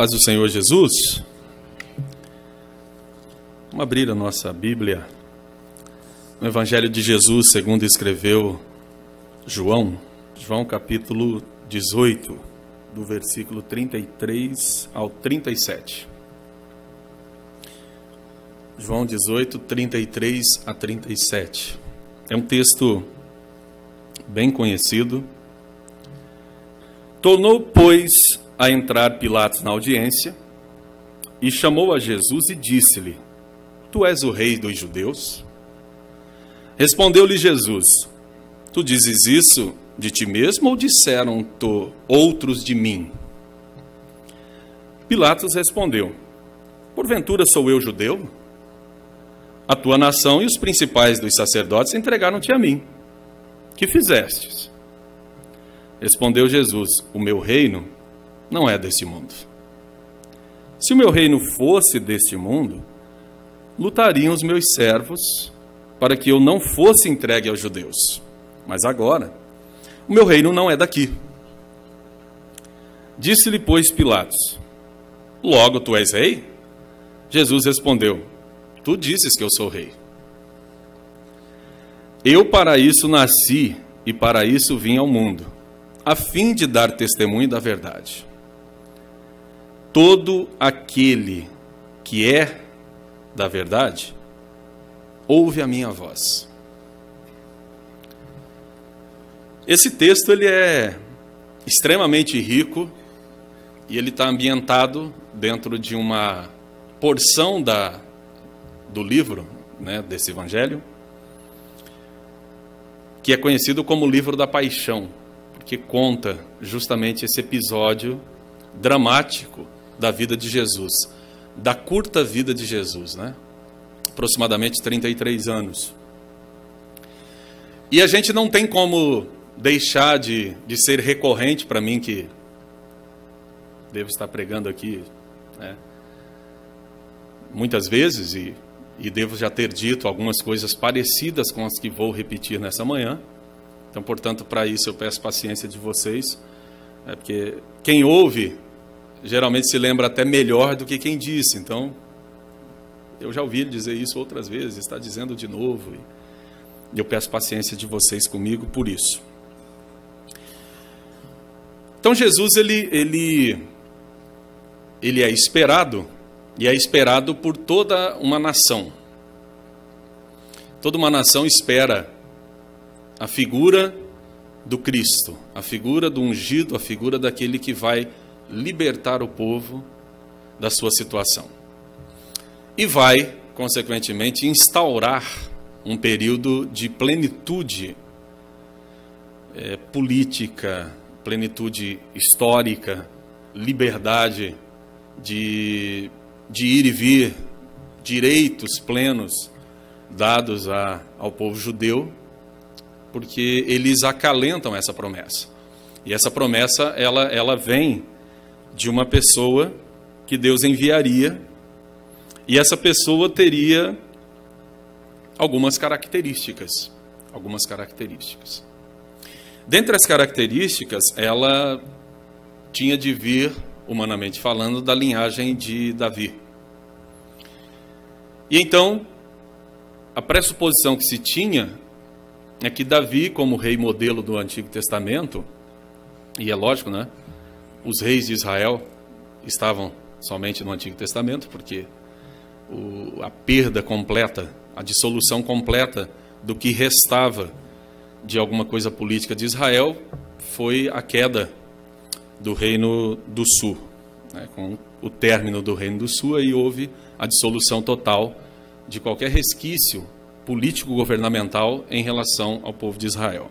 Paz do Senhor Jesus. Vamos abrir a nossa Bíblia no Evangelho de Jesus, segundo escreveu João. João capítulo 18, do versículo 33 ao 37. João 18, 33 a 37. É um texto bem conhecido. Tornou, pois, a entrar Pilatos na audiência e chamou a Jesus e disse-lhe: Tu és o rei dos judeus? Respondeu-lhe Jesus: Tu dizes isso de ti mesmo ou disseram-te outros de mim? Pilatos respondeu: Porventura sou eu judeu? A tua nação e os principais dos sacerdotes entregaram-te a mim. Que fizestes? Respondeu Jesus: O meu reino não é deste mundo. Se o meu reino fosse deste mundo, lutariam os meus servos para que eu não fosse entregue aos judeus. Mas agora, o meu reino não é daqui. Disse-lhe, pois, Pilatos: Logo tu és rei? Jesus respondeu: Tu dizes que eu sou rei. Eu para isso nasci e para isso vim ao mundo, a fim de dar testemunho da verdade. Todo aquele que é da verdade, ouve a minha voz. Esse texto ele é extremamente rico e ele está ambientado dentro de uma porção do livro, desse evangelho, que é conhecido como o livro da Paixão, porque conta justamente esse episódio dramático da vida de Jesus, da curta vida de Jesus, aproximadamente 33 anos. E a gente não tem como deixar de ser recorrente, para mim que devo estar pregando aqui muitas vezes e devo já ter dito algumas coisas parecidas com as que vou repetir nessa manhã. Então, portanto, para isso eu peço paciência de vocês, porque quem ouve geralmente se lembra até melhor do que quem disse. Então, eu já ouvi ele dizer isso outras vezes, está dizendo de novo. E eu peço paciência de vocês comigo por isso. Então, Jesus, ele é esperado, e é esperado por toda uma nação. Toda uma nação espera a figura do Cristo, a figura do ungido, a figura daquele que vai libertar o povo da sua situação. E vai, consequentemente, instaurar um período de plenitude política, plenitude histórica, liberdade de ir e vir, direitos plenos dados ao povo judeu, porque eles acalentam essa promessa. E essa promessa, ela vem de uma pessoa que Deus enviaria, e essa pessoa teria algumas características. Dentre as características, ela tinha de vir, humanamente falando, da linhagem de Davi. E então, a pressuposição que se tinha é que Davi, como rei modelo do Antigo Testamento, e é lógico, os reis de Israel estavam somente no Antigo Testamento, porque a perda completa, a dissolução completa do que restava de alguma coisa política de Israel foi a queda do Reino do Sul. Com o término do Reino do Sul, aí houve a dissolução total de qualquer resquício político-governamental em relação ao povo de Israel.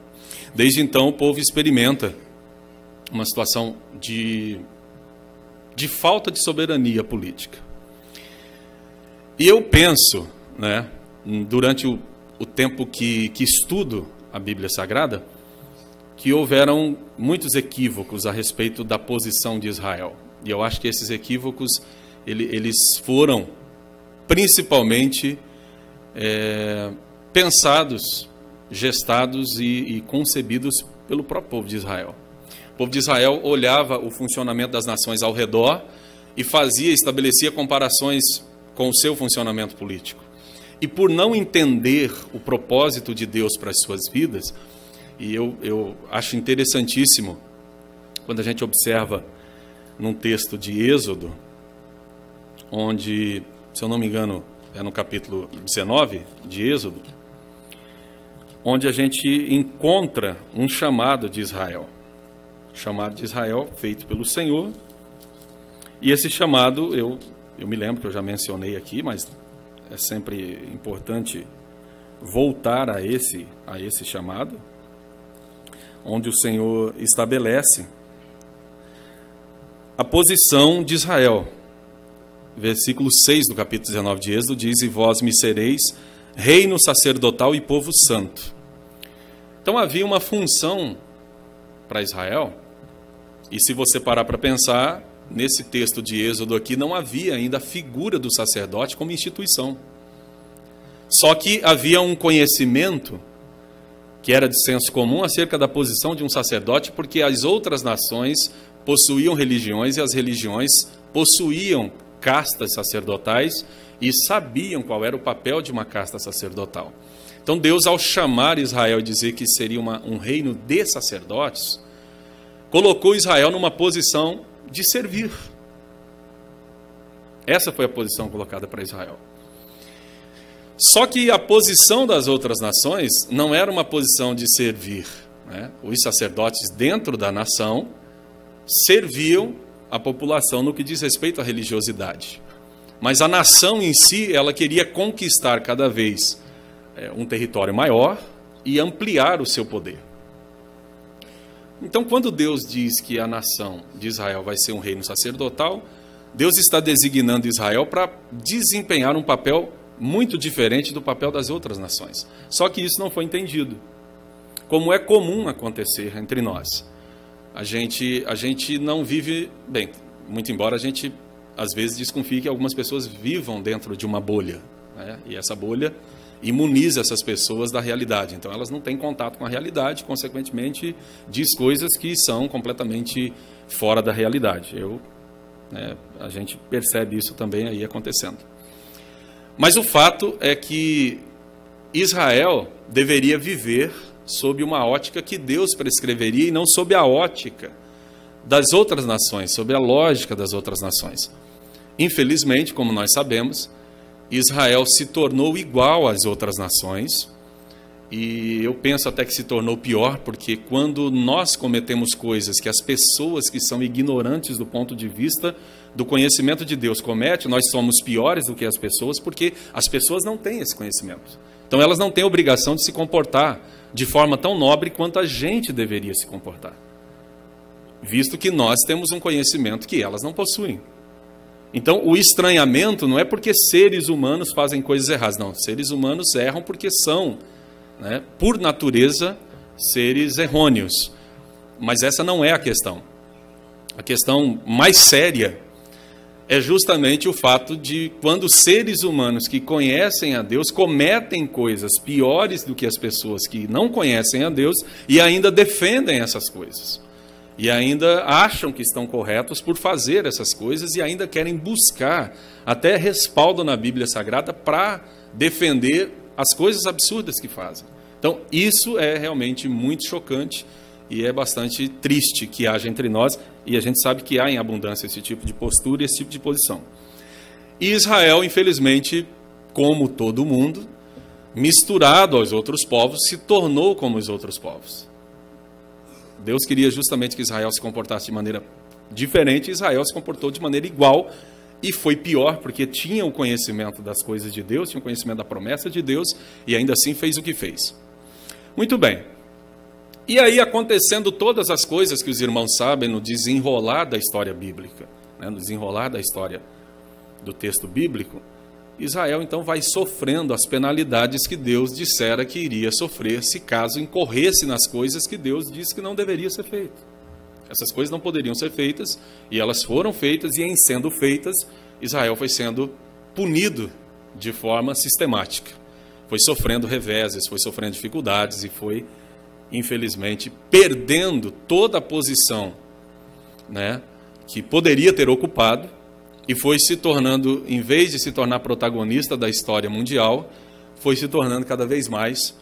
Desde então, o povo experimenta uma situação de falta de soberania política. E eu penso, durante o tempo que estudo a Bíblia Sagrada, que houveram muitos equívocos a respeito da posição de Israel. E eu acho que esses equívocos, eles foram principalmente pensados, gestados e concebidos pelo próprio povo de Israel. O povo de Israel olhava o funcionamento das nações ao redor e estabelecia comparações com o seu funcionamento político. E por não entender o propósito de Deus para as suas vidas, e eu acho interessantíssimo quando a gente observa num texto de Êxodo, onde, se eu não me engano, é no capítulo 19 de Êxodo, onde a gente encontra um chamado de Israel. Chamado de Israel feito pelo Senhor. E esse chamado, eu me lembro que eu já mencionei aqui, mas é sempre importante voltar a esse chamado, onde o Senhor estabelece a posição de Israel. Versículo 6 do capítulo 19 de Êxodo diz: e vós me sereis reino sacerdotal e povo santo. Então havia uma função para Israel, e se você parar para pensar, nesse texto de Êxodo aqui não havia ainda a figura do sacerdote como instituição. Só que havia um conhecimento que era de senso comum acerca da posição de um sacerdote, porque as outras nações possuíam religiões e as religiões possuíam castas sacerdotais e sabiam qual era o papel de uma casta sacerdotal. Então Deus, ao chamar Israel e dizer que seria um reino de sacerdotes, colocou Israel numa posição de servir. Essa foi a posição colocada para Israel. Só que a posição das outras nações não era uma posição de servir, né? Os sacerdotes dentro da nação serviam a população no que diz respeito à religiosidade. Mas a nação em si, ela queria conquistar cada vez um território maior e ampliar o seu poder. Então, quando Deus diz que a nação de Israel vai ser um reino sacerdotal, Deus está designando Israel para desempenhar um papel muito diferente do papel das outras nações. Só que isso não foi entendido, como é comum acontecer entre nós. A gente não vive bem, muito embora a gente às vezes desconfie que algumas pessoas vivam dentro de uma bolha, né? E essa bolha imuniza essas pessoas da realidade. Então elas não têm contato com a realidade, consequentemente diz coisas que são completamente fora da realidade. A gente percebe isso também aí acontecendo. Mas o fato é que Israel deveria viver sob uma ótica que Deus prescreveria e não sob a ótica das outras nações, sob a lógica das outras nações. Infelizmente, como nós sabemos, Israel se tornou igual às outras nações, e eu penso até que se tornou pior, porque quando nós cometemos coisas que as pessoas que são ignorantes do ponto de vista do conhecimento de Deus cometem, nós somos piores do que as pessoas, porque as pessoas não têm esse conhecimento. Então elas não têm a obrigação de se comportar de forma tão nobre quanto a gente deveria se comportar, visto que nós temos um conhecimento que elas não possuem. Então, o estranhamento não é porque seres humanos fazem coisas erradas, não. Seres humanos erram porque são, né, por natureza, seres errôneos. Mas essa não é a questão. A questão mais séria é justamente o fato de quando seres humanos que conhecem a Deus cometem coisas piores do que as pessoas que não conhecem a Deus e ainda defendem essas coisas. E ainda acham que estão corretos por fazer essas coisas e ainda querem buscar até respaldo na Bíblia Sagrada para defender as coisas absurdas que fazem. Então, isso é realmente muito chocante e é bastante triste que haja entre nós, e a gente sabe que há em abundância esse tipo de postura e esse tipo de posição. E Israel, infelizmente, como todo mundo, misturado aos outros povos, se tornou como os outros povos. Deus queria justamente que Israel se comportasse de maneira diferente, e Israel se comportou de maneira igual, e foi pior, porque tinha o conhecimento das coisas de Deus, tinha o conhecimento da promessa de Deus, e ainda assim fez o que fez. Muito bem. E aí, acontecendo todas as coisas que os irmãos sabem no desenrolar da história bíblica, né, no desenrolar da história do texto bíblico, Israel então vai sofrendo as penalidades que Deus dissera que iria sofrer se caso incorresse nas coisas que Deus disse que não deveria ser feito. Essas coisas não poderiam ser feitas, e elas foram feitas, e em sendo feitas, Israel foi sendo punido de forma sistemática. Foi sofrendo reveses, foi sofrendo dificuldades e foi, infelizmente, perdendo toda a posição, né, que poderia ter ocupado, e foi se tornando, em vez de se tornar protagonista da história mundial, foi se tornando cada vez mais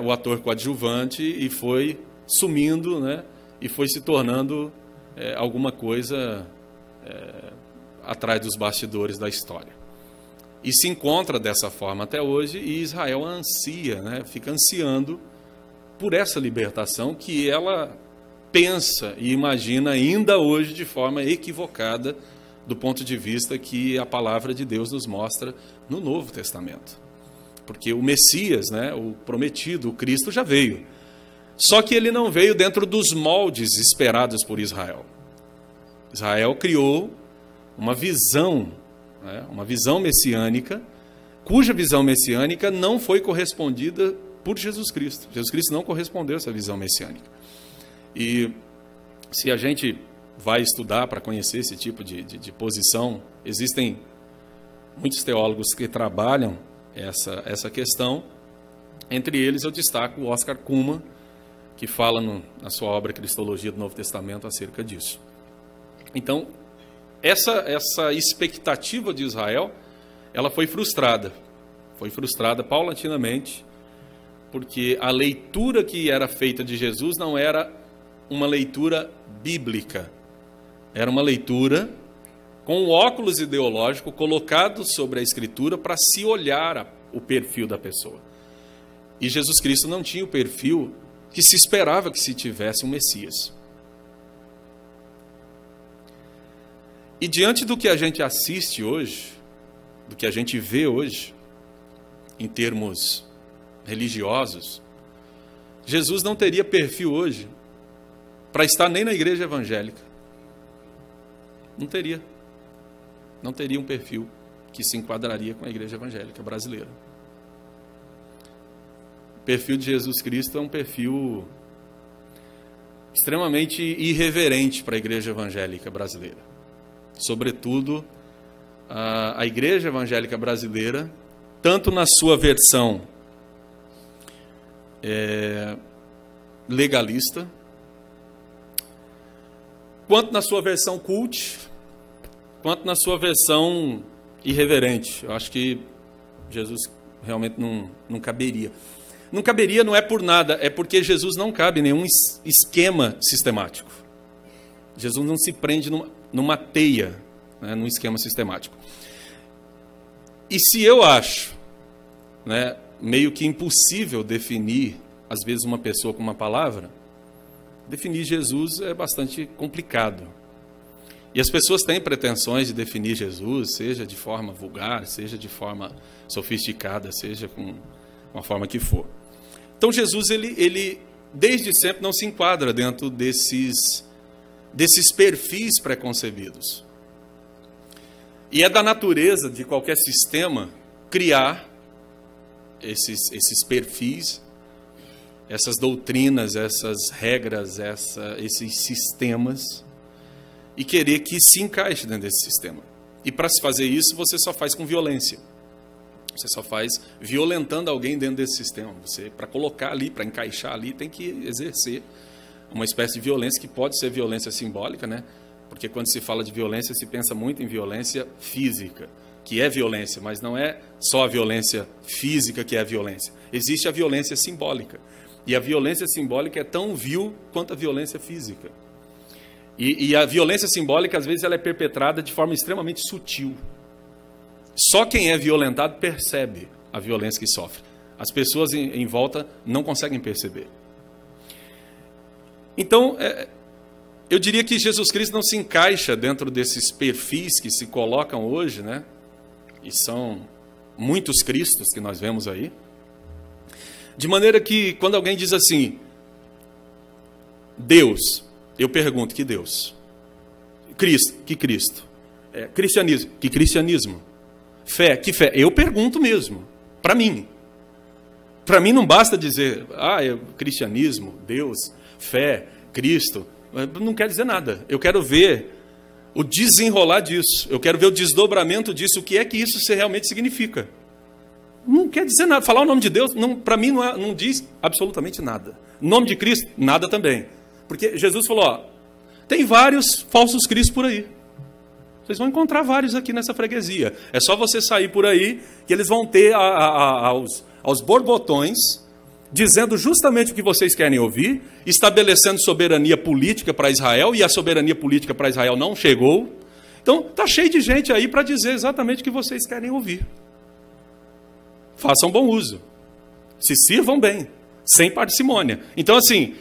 o ator coadjuvante e foi sumindo, né, e foi se tornando alguma coisa atrás dos bastidores da história. E se encontra dessa forma até hoje, e Israel ansia, né, fica ansiando por essa libertação que ela pensa e imagina ainda hoje de forma equivocada do ponto de vista que a palavra de Deus nos mostra no Novo Testamento. Porque o Messias, né, o prometido, o Cristo já veio. Só que ele não veio dentro dos moldes esperados por Israel. Israel criou uma visão, né, uma visão messiânica, cuja visão messiânica não foi correspondida por Jesus Cristo. Jesus Cristo não correspondeu a essa visão messiânica. E se a gente vai estudar para conhecer esse tipo de posição, existem muitos teólogos que trabalham essa questão. Entre eles eu destaco o Oscar Cullmann, que fala na sua obra Cristologia do Novo Testamento acerca disso. Então, essa expectativa de Israel, ela foi frustrada paulatinamente, porque a leitura que era feita de Jesus não era uma leitura bíblica, era uma leitura com um óculos ideológico colocado sobre a Escritura para se olhar o perfil da pessoa. E Jesus Cristo não tinha o perfil que se esperava que se tivesse um Messias. E diante do que a gente assiste hoje, do que a gente vê hoje, em termos religiosos, Jesus não teria perfil hoje para estar nem na igreja evangélica. Não teria. Não teria um perfil que se enquadraria com a igreja evangélica brasileira. O perfil de Jesus Cristo é um perfil extremamente irreverente para a igreja evangélica brasileira. Sobretudo, a igreja evangélica brasileira, tanto na sua versão legalista, quanto na sua versão cult, quanto na sua versão irreverente. Eu acho que Jesus realmente não caberia. Não caberia não é por nada, é porque Jesus não cabe em nenhum esquema sistemático. Jesus não se prende numa teia, né, num esquema sistemático. E se eu acho, né, meio que impossível definir, às vezes, uma pessoa com uma palavra, definir Jesus é bastante complicado. E as pessoas têm pretensões de definir Jesus, seja de forma vulgar, seja de forma sofisticada, seja com uma forma que for. Então Jesus, ele desde sempre não se enquadra dentro desses perfis preconcebidos. E é da natureza de qualquer sistema criar esses perfis, essas doutrinas, essas regras, esses sistemas, e querer que se encaixe dentro desse sistema. E para se fazer isso, você só faz com violência. Você só faz violentando alguém dentro desse sistema. Você, para colocar ali, para encaixar ali, tem que exercer uma espécie de violência que pode ser violência simbólica, né? Porque quando se fala de violência, se pensa muito em violência física, que é violência, mas não é só a violência física que é a violência. Existe a violência simbólica. E a violência simbólica é tão vil quanto a violência física. E a violência simbólica, às vezes, ela é perpetrada de forma extremamente sutil. Só quem é violentado percebe a violência que sofre. As pessoas em volta não conseguem perceber. Então, eu diria que Jesus Cristo não se encaixa dentro desses perfis que se colocam hoje, né? E são muitos Cristos que nós vemos aí. De maneira que, quando alguém diz assim, Deus, eu pergunto, que Deus? Cristo, que Cristo? Cristianismo, que cristianismo? Fé, que fé? Eu pergunto mesmo, para mim. Para mim não basta dizer, cristianismo, Deus, fé, Cristo. Não quer dizer nada. Eu quero ver o desenrolar disso. Eu quero ver o desdobramento disso. O que é que isso realmente significa? Não quer dizer nada. Falar o nome de Deus, para mim, não diz absolutamente nada. O nome de Cristo, nada também. Porque Jesus falou, tem vários falsos cristos por aí. Vocês vão encontrar vários aqui nessa freguesia. É só você sair por aí que eles vão ter aos borbotões, dizendo justamente o que vocês querem ouvir, estabelecendo soberania política para Israel, e a soberania política para Israel não chegou. Então, está cheio de gente aí para dizer exatamente o que vocês querem ouvir. Façam bom uso. Se sirvam bem, sem parcimônia. Então, assim,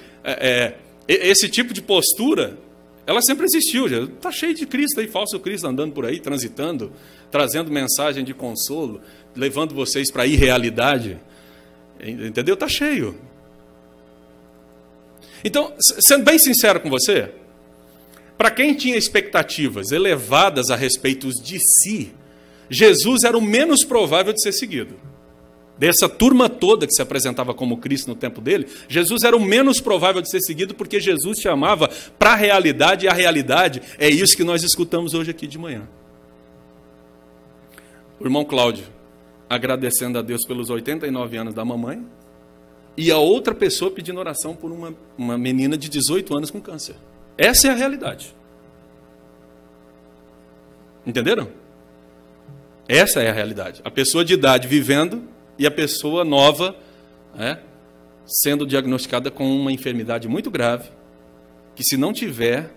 esse tipo de postura, ela sempre existiu. Está cheio de Cristo aí, falso Cristo andando por aí, transitando, trazendo mensagem de consolo, levando vocês para a irrealidade. Entendeu? Está cheio. Então, sendo bem sincero com você, para quem tinha expectativas elevadas a respeito de si, Jesus era o menos provável de ser seguido. Dessa turma toda que se apresentava como Cristo no tempo dele, Jesus era o menos provável de ser seguido, porque Jesus chamava para a realidade, e a realidade é isso que nós escutamos hoje aqui de manhã. O irmão Cláudio, agradecendo a Deus pelos 89 anos da mamãe, e a outra pessoa pedindo oração por uma menina de 18 anos com câncer. Essa é a realidade. Entenderam? Essa é a realidade. A pessoa de idade vivendo e a pessoa nova, sendo diagnosticada com uma enfermidade muito grave, que se não tiver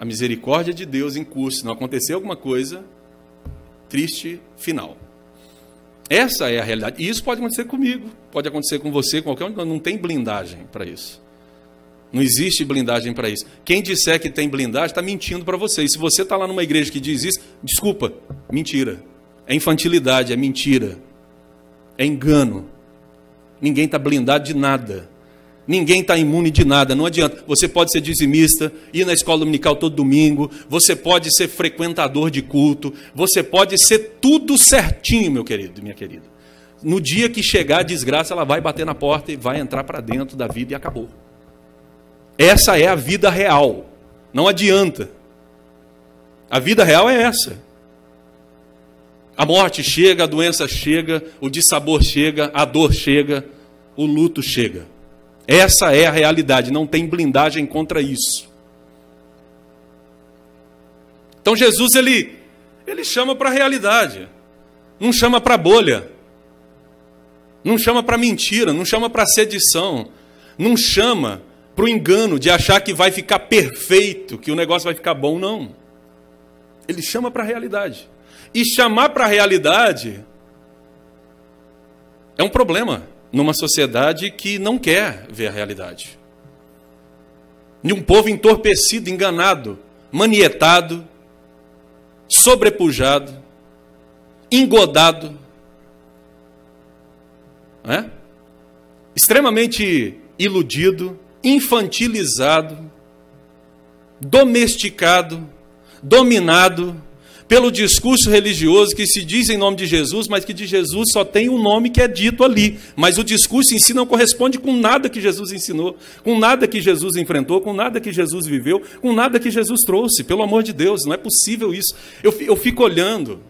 a misericórdia de Deus em curso, se não acontecer alguma coisa, triste final. Essa é a realidade. E isso pode acontecer comigo, pode acontecer com você, qualquer um. Não tem blindagem para isso. Não existe blindagem para isso. Quem disser que tem blindagem está mentindo para você. E se você está lá numa igreja que diz isso, desculpa, mentira. É infantilidade, é mentira. É engano. Ninguém está blindado de nada. Ninguém está imune de nada. Não adianta. Você pode ser dizimista, ir na escola dominical todo domingo. Você pode ser frequentador de culto. Você pode ser tudo certinho, meu querido e minha querida. No dia que chegar a desgraça, ela vai bater na porta e vai entrar para dentro da vida e acabou. Essa é a vida real. Não adianta. A vida real é essa. A morte chega, a doença chega, o dissabor chega, a dor chega, o luto chega. Essa é a realidade, não tem blindagem contra isso. Então Jesus, ele chama para a realidade, não chama para a bolha, não chama para mentira, não chama para sedição, não chama para o engano de achar que vai ficar perfeito, que o negócio vai ficar bom, não. Ele chama para a realidade. E chamar para a realidade é um problema numa sociedade que não quer ver a realidade. De um povo entorpecido, enganado, manietado, sobrepujado, engodado, extremamente iludido, infantilizado, domesticado, dominado pelo discurso religioso que se diz em nome de Jesus, mas que de Jesus só tem um nome que é dito ali. Mas o discurso em si não corresponde com nada que Jesus ensinou, com nada que Jesus enfrentou, com nada que Jesus viveu, com nada que Jesus trouxe. Pelo amor de Deus, não é possível isso. Eu fico olhando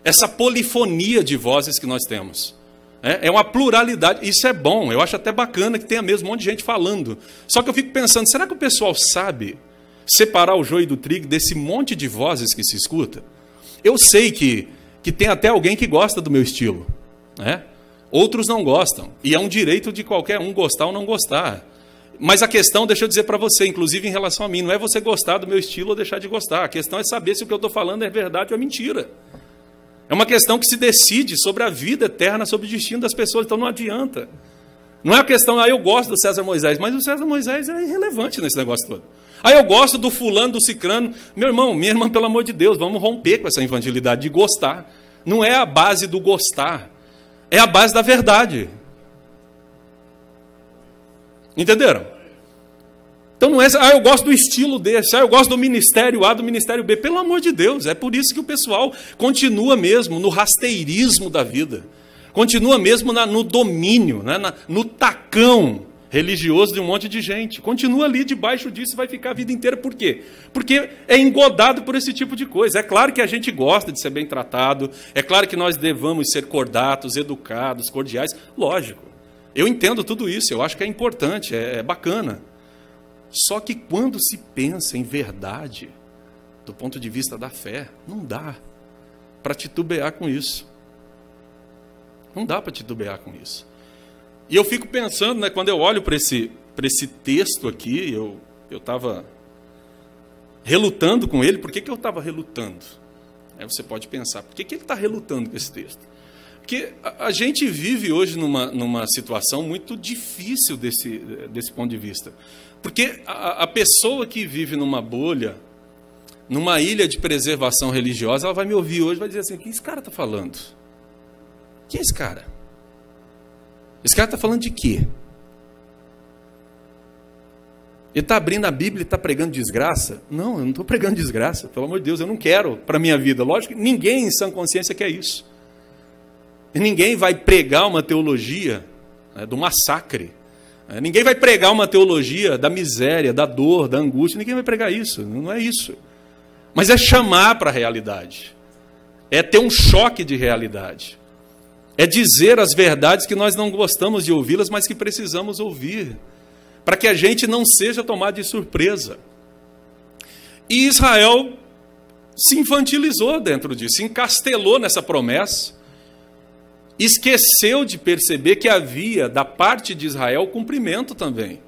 essa polifonia de vozes que nós temos. É uma pluralidade. Isso é bom, eu acho até bacana que tenha mesmo um monte de gente falando. Só que eu fico pensando, será que o pessoal sabe separar o joio do trigo desse monte de vozes que se escuta? Eu sei que tem até alguém que gosta do meu estilo, Outros não gostam, e é um direito de qualquer um gostar ou não gostar. Mas a questão, deixa eu dizer para você, inclusive em relação a mim, não é você gostar do meu estilo ou deixar de gostar. A questão é saber se o que eu estou falando é verdade ou é mentira. É uma questão que se decide sobre a vida eterna, sobre o destino das pessoas, então não adianta. Não é a questão, eu gosto do César Moisés, mas o César Moisés é irrelevante nesse negócio todo. Eu gosto do fulano, do cicrano. Meu irmão, minha irmã, pelo amor de Deus, vamos romper com essa infantilidade de gostar. Não é a base do gostar, é a base da verdade. Entenderam? Então não é, eu gosto do estilo desse, eu gosto do ministério A, do ministério B. Pelo amor de Deus, é por isso que o pessoal continua mesmo no rasteirismo da vida. Continua mesmo no domínio, no tacão religioso de um monte de gente. Continua ali debaixo disso e vai ficar a vida inteira. Por quê? Porque é engodado por esse tipo de coisa. É claro que a gente gosta de ser bem tratado, é claro que nós devamos ser cordatos, educados, cordiais. Lógico, eu entendo tudo isso, eu acho que é importante, é bacana. Só que quando se pensa em verdade, do ponto de vista da fé, não dá para titubear com isso. Não dá para titubear com isso. E eu fico pensando, né, quando eu olho para esse texto aqui, eu estava relutando com ele. Por que eu estava relutando? Aí você pode pensar, por que ele está relutando com esse texto? Porque a gente vive hoje numa situação muito difícil desse ponto de vista. Porque a pessoa que vive numa bolha, numa ilha de preservação religiosa, ela vai me ouvir hoje e vai dizer assim, o que esse cara está falando? Quem é esse cara? Esse cara está falando de quê? Ele está abrindo a Bíblia e está pregando desgraça? Não, eu não estou pregando desgraça. Pelo amor de Deus, eu não quero para a minha vida. Lógico que ninguém em sã consciência quer isso. E ninguém vai pregar uma teologia, né, do massacre. Ninguém vai pregar uma teologia da miséria, da dor, da angústia. Ninguém vai pregar isso. Não é isso. Mas é chamar para a realidade. É ter um choque de realidade. É dizer as verdades que nós não gostamos de ouvi-las, mas que precisamos ouvir, para que a gente não seja tomado de surpresa. E Israel se infantilizou dentro disso, se encastelou nessa promessa, esqueceu de perceber que havia, da parte de Israel, cumprimento também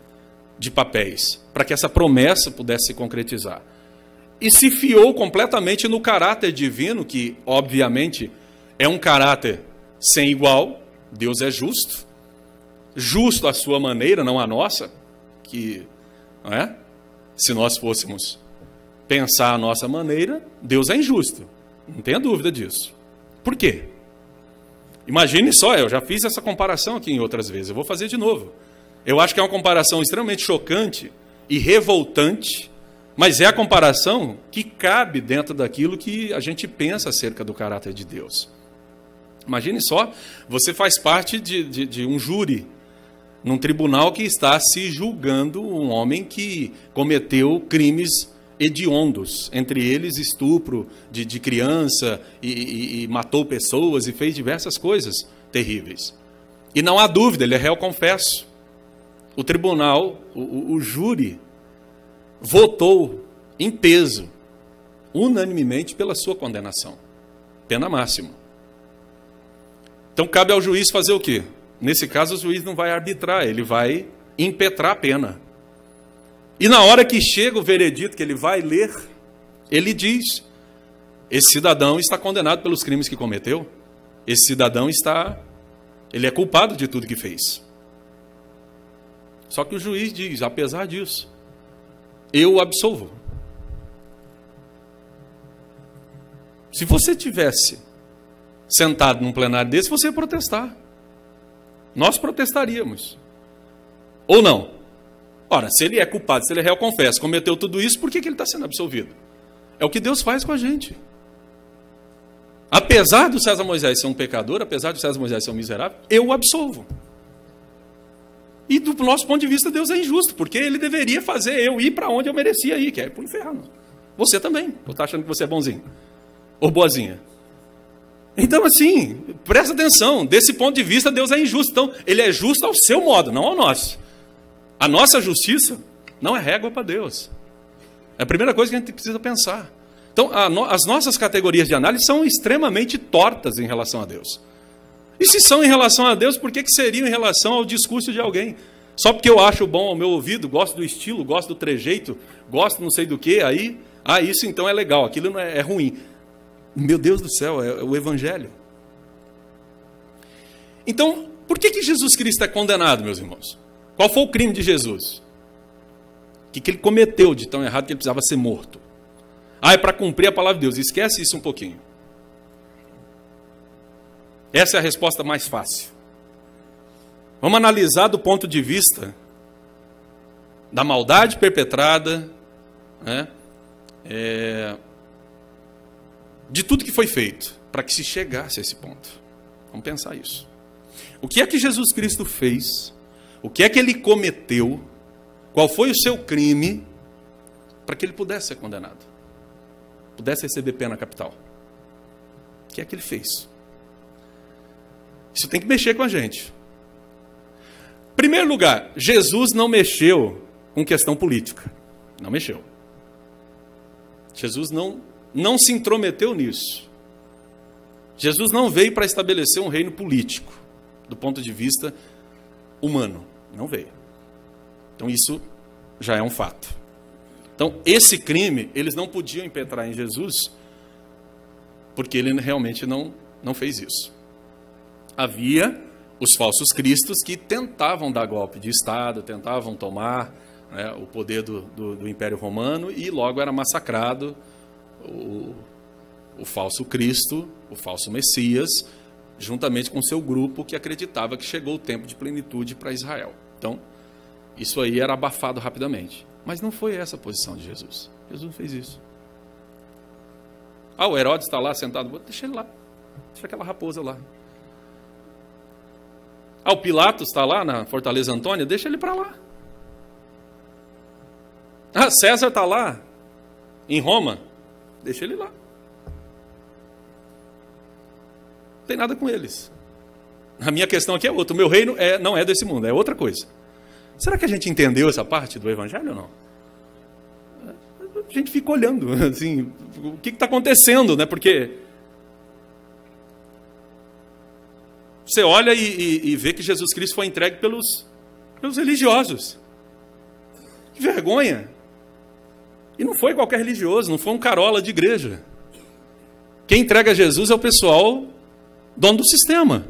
de papéis, para que essa promessa pudesse se concretizar. E se fiou completamente no caráter divino, que, obviamente, é um caráter sem igual. Deus é justo, justo à sua maneira, não à nossa, que, não é? Se nós fôssemos pensar à nossa maneira, Deus é injusto, não tenha dúvida disso. Por quê? Imagine só, eu já fiz essa comparação aqui em outras vezes, eu vou fazer de novo. Eu acho que é uma comparação extremamente chocante e revoltante, mas é a comparação que cabe dentro daquilo que a gente pensa acerca do caráter de Deus. Imagine só, você faz parte de um júri, num tribunal que está se julgando um homem que cometeu crimes hediondos, entre eles estupro de criança, e matou pessoas e fez diversas coisas terríveis. E não há dúvida, ele é réu confesso. O tribunal, o júri, votou em peso, unanimemente, pela sua condenação. Pena máxima. Então cabe ao juiz fazer o quê? Nesse caso, o juiz não vai arbitrar, ele vai impetrar a pena. E na hora que chega o veredito que ele vai ler, ele diz, esse cidadão está condenado pelos crimes que cometeu, esse cidadão ele é culpado de tudo que fez. Só que o juiz diz, apesar disso, eu o absolvo. Se você tivesse sentado num plenário desse, você ia protestar. Nós protestaríamos. Ou não? Ora, se ele é culpado, se ele é réu confesso, cometeu tudo isso, por que ele está sendo absolvido? É o que Deus faz com a gente. Apesar do César Moisés ser um pecador, apesar do César Moisés ser um miserável, eu o absolvo. E do nosso ponto de vista, Deus é injusto, porque ele deveria fazer eu ir para onde eu merecia ir, que é para o inferno. Você também. Ou está achando que você é bonzinho? Ou boazinha? Então, assim, presta atenção, desse ponto de vista, Deus é injusto. Então, ele é justo ao seu modo, não ao nosso. A nossa justiça não é régua para Deus. É a primeira coisa que a gente precisa pensar. Então, as nossas categorias de análise são extremamente tortas em relação a Deus. E se são em relação a Deus, por que seriam em relação ao discurso de alguém? Só porque eu acho bom ao meu ouvido, gosto do estilo, gosto do trejeito, gosto não sei do que, aí, isso então é legal, aquilo não é ruim. Meu Deus do céu, é o Evangelho. Então, por que Jesus Cristo é condenado, meus irmãos? Qual foi o crime de Jesus? O que ele cometeu de tão errado que ele precisava ser morto? É para cumprir a palavra de Deus. Esquece isso um pouquinho. Essa é a resposta mais fácil. Vamos analisar do ponto de vista da maldade perpetrada, né? De tudo que foi feito para que se chegasse a esse ponto. Vamos pensar isso. O que é que Jesus Cristo fez? O que é que ele cometeu? Qual foi o seu crime para que ele pudesse ser condenado? Pudesse receber pena capital? O que é que ele fez? Isso tem que mexer com a gente. Em primeiro lugar, Jesus não mexeu com questão política. Não mexeu. Jesus não se intrometeu nisso. Jesus não veio para estabelecer um reino político, do ponto de vista humano. Não veio. Então isso já é um fato. Então esse crime, eles não podiam impetrar em Jesus, porque ele realmente não fez isso. Havia os falsos cristos que tentavam dar golpe de Estado, tentavam tomar, né, o poder do Império Romano, e logo era massacrado o falso Cristo, o falso Messias, juntamente com seu grupo que acreditava que chegou o tempo de plenitude para Israel. Então, isso aí era abafado rapidamente. Mas não foi essa a posição de Jesus. Jesus não fez isso. O Herodes está lá sentado, deixa ele lá, deixa aquela raposa lá. O Pilatos está lá na Fortaleza Antônia, deixa ele para lá. César está lá em Roma, deixa ele lá. Não tem nada com eles. A minha questão aqui é outra. O meu reino não é desse mundo, é outra coisa. Será que a gente entendeu essa parte do Evangelho ou não? A gente fica olhando, assim, o que está acontecendo, né? Porque você olha e vê que Jesus Cristo foi entregue pelos religiosos. Que vergonha! E não foi qualquer religioso, não foi um carola de igreja. Quem entrega Jesus é o pessoal dono do sistema.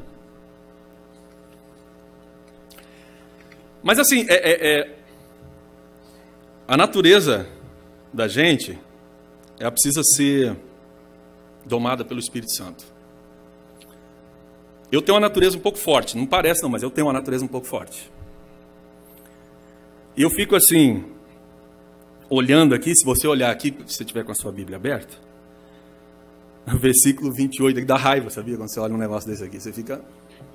Mas assim, a natureza da gente, ela precisa ser domada pelo Espírito Santo. Eu tenho uma natureza um pouco forte, não parece não, mas eu tenho uma natureza um pouco forte. E eu fico assim, olhando aqui, se você olhar aqui, se você tiver com a sua Bíblia aberta, no versículo 28, aqui dá raiva, sabia? Quando você olha um negócio desse aqui, você fica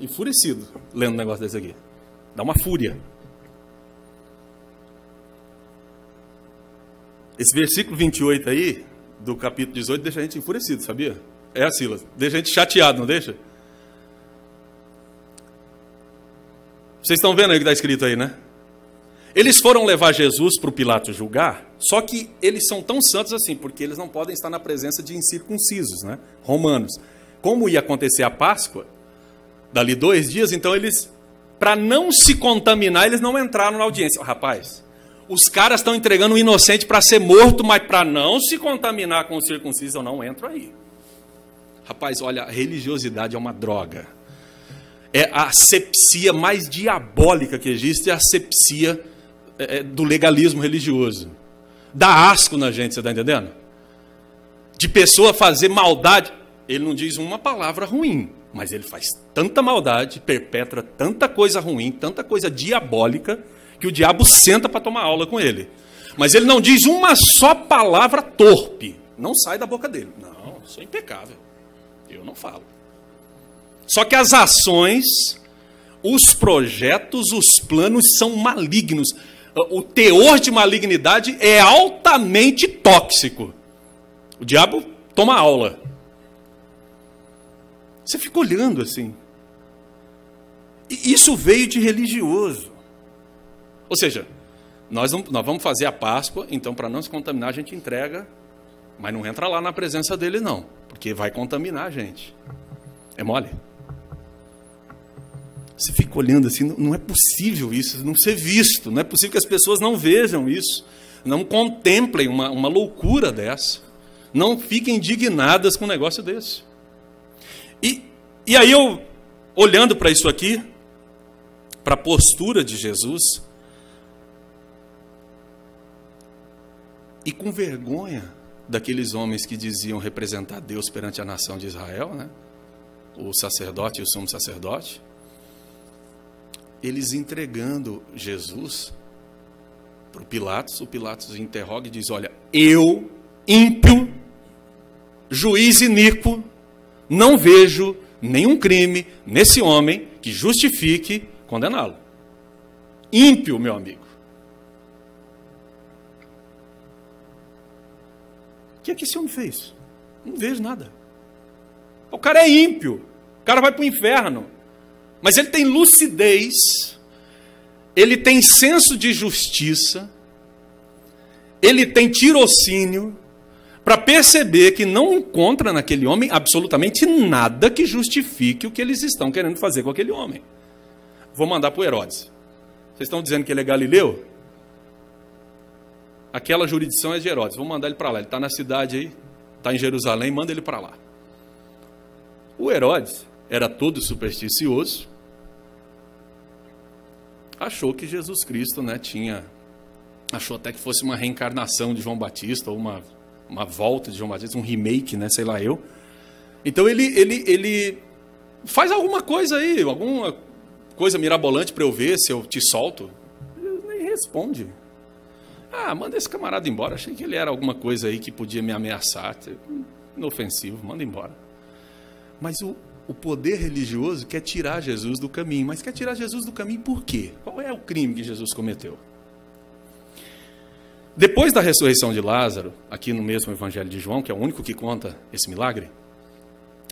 enfurecido lendo um negócio desse aqui. Dá uma fúria. Esse versículo 28 aí, do capítulo 18, deixa a gente enfurecido, sabia? Silas, deixa a gente chateado, não deixa? Vocês estão vendo aí o que está escrito aí, né? Eles foram levar Jesus para o Pilatos julgar, só que eles são tão santos assim, porque eles não podem estar na presença de incircuncisos, né? Romanos. Como ia acontecer a Páscoa, dali 2 dias, então eles, para não se contaminar, eles não entraram na audiência. Rapaz, os caras estão entregando um inocente para ser morto, mas para não se contaminar com o circunciso, eu não entro aí. Rapaz, olha, a religiosidade é uma droga. É a asepsia mais diabólica que existe, é a asepsia do legalismo religioso. Dá asco na gente, você está entendendo? De pessoa fazer maldade. Ele não diz uma palavra ruim, mas ele faz tanta maldade, perpetra tanta coisa ruim, tanta coisa diabólica, que o diabo senta para tomar aula com ele. Mas ele não diz uma só palavra torpe. Não sai da boca dele. Não, isso é impecável. Eu não falo. Só que as ações, os projetos, os planos são malignos. O teor de malignidade é altamente tóxico. O diabo toma aula. Você fica olhando assim. E isso veio de religioso. Ou seja, nós vamos fazer a Páscoa, então para não se contaminar a gente entrega, mas não entra lá na presença dele não, porque vai contaminar a gente. É mole? Você fica olhando assim, não é possível isso não ser visto, não é possível que as pessoas não vejam isso, não contemplem uma loucura dessa, não fiquem indignadas com um negócio desse. E aí eu, olhando para isso aqui, para a postura de Jesus, e com vergonha daqueles homens que diziam representar Deus perante a nação de Israel, né? O sacerdote e o sumo sacerdote, eles entregando Jesus para o Pilatos interroga e diz, olha, eu, ímpio, juiz iníquo, não vejo nenhum crime nesse homem que justifique condená-lo. Ímpio, meu amigo. O que é que esse homem fez? Não vejo nada. O cara é ímpio, o cara vai para o inferno. Mas ele tem lucidez, ele tem senso de justiça, ele tem tirocínio, para perceber que não encontra naquele homem absolutamente nada que justifique o que eles estão querendo fazer com aquele homem. Vou mandar para o Herodes. Vocês estão dizendo que ele é galileu? Aquela jurisdição é de Herodes. Vou mandar ele para lá. Ele está na cidade aí, está em Jerusalém, manda ele para lá. O Herodes era todo supersticioso. Achou que Jesus Cristo, né, achou até que fosse uma reencarnação de João Batista, ou uma volta de João Batista, um remake, né, sei lá eu. Então ele faz alguma coisa aí, alguma coisa mirabolante para eu ver se eu te solto. Ele nem responde. Manda esse camarada embora. Achei que ele era alguma coisa aí que podia me ameaçar. Inofensivo, manda embora. Mas o poder religioso quer tirar Jesus do caminho. Mas quer tirar Jesus do caminho por quê? Qual é o crime que Jesus cometeu? Depois da ressurreição de Lázaro, aqui no mesmo Evangelho de João, que é o único que conta esse milagre,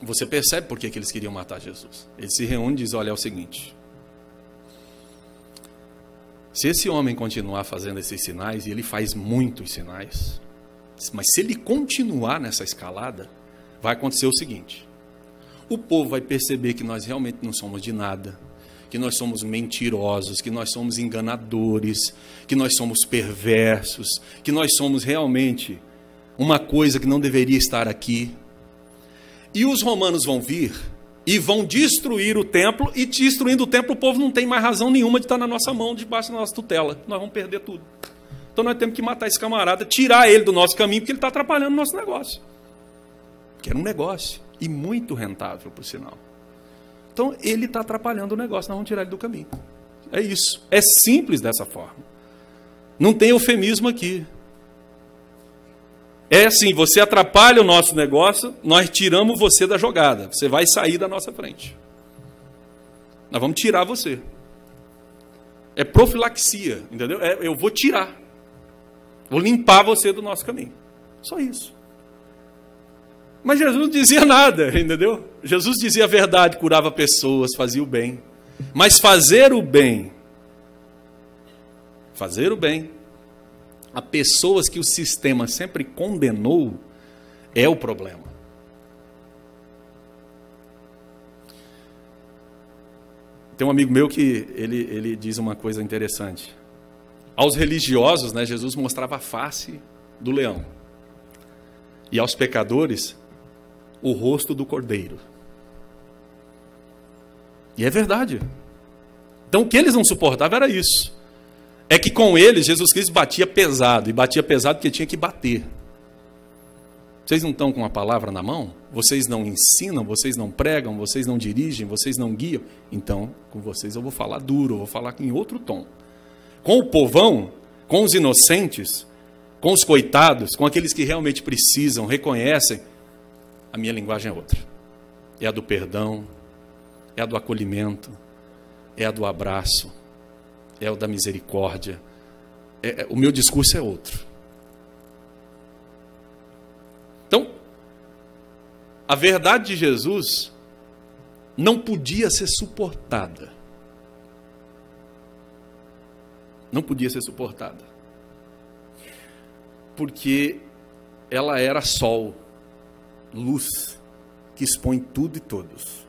você percebe por que eles queriam matar Jesus. Eles se reúnem e dizem, olha, é o seguinte: se esse homem continuar fazendo esses sinais, e ele faz muitos sinais, mas se ele continuar nessa escalada, vai acontecer o seguinte: o povo vai perceber que nós realmente não somos de nada, que nós somos mentirosos, que nós somos enganadores, que nós somos perversos, que nós somos realmente uma coisa que não deveria estar aqui. E os romanos vão vir e vão destruir o templo, e destruindo o templo o povo não tem mais razão nenhuma de estar na nossa mão, debaixo da nossa tutela. Nós vamos perder tudo. Então nós temos que matar esse camarada, tirar ele do nosso caminho, porque ele está atrapalhando o nosso negócio. Que era um negócio, e muito rentável, por sinal. Então ele está atrapalhando o negócio, nós vamos tirar ele do caminho. É isso. É simples dessa forma. Não tem eufemismo aqui. É assim, você atrapalha o nosso negócio, nós tiramos você da jogada. Você vai sair da nossa frente. Nós vamos tirar você. É profilaxia, entendeu? Eu vou tirar. Vou limpar você do nosso caminho. Só isso. Mas Jesus não dizia nada, entendeu? Jesus dizia a verdade, curava pessoas, fazia o bem. Mas fazer o bem a pessoas que o sistema sempre condenou é o problema. Tem um amigo meu que ele diz uma coisa interessante. Aos religiosos, né, Jesus mostrava a face do leão. E aos pecadores, o rosto do cordeiro. E é verdade. Então o que eles não suportavam era isso. É que com eles, Jesus Cristo batia pesado. E batia pesado porque tinha que bater. Vocês não estão com a palavra na mão? Vocês não ensinam? Vocês não pregam? Vocês não dirigem? Vocês não guiam? Então, com vocês eu vou falar duro, eu vou falar em outro tom. Com o povão, com os inocentes, com os coitados, com aqueles que realmente precisam, reconhecem, a minha linguagem é outra. É a do perdão, é a do acolhimento, é a do abraço, é o da misericórdia. O meu discurso é outro. Então, a verdade de Jesus não podia ser suportada. Não podia ser suportada. Porque ela era sol, luz, que expõe tudo e todos.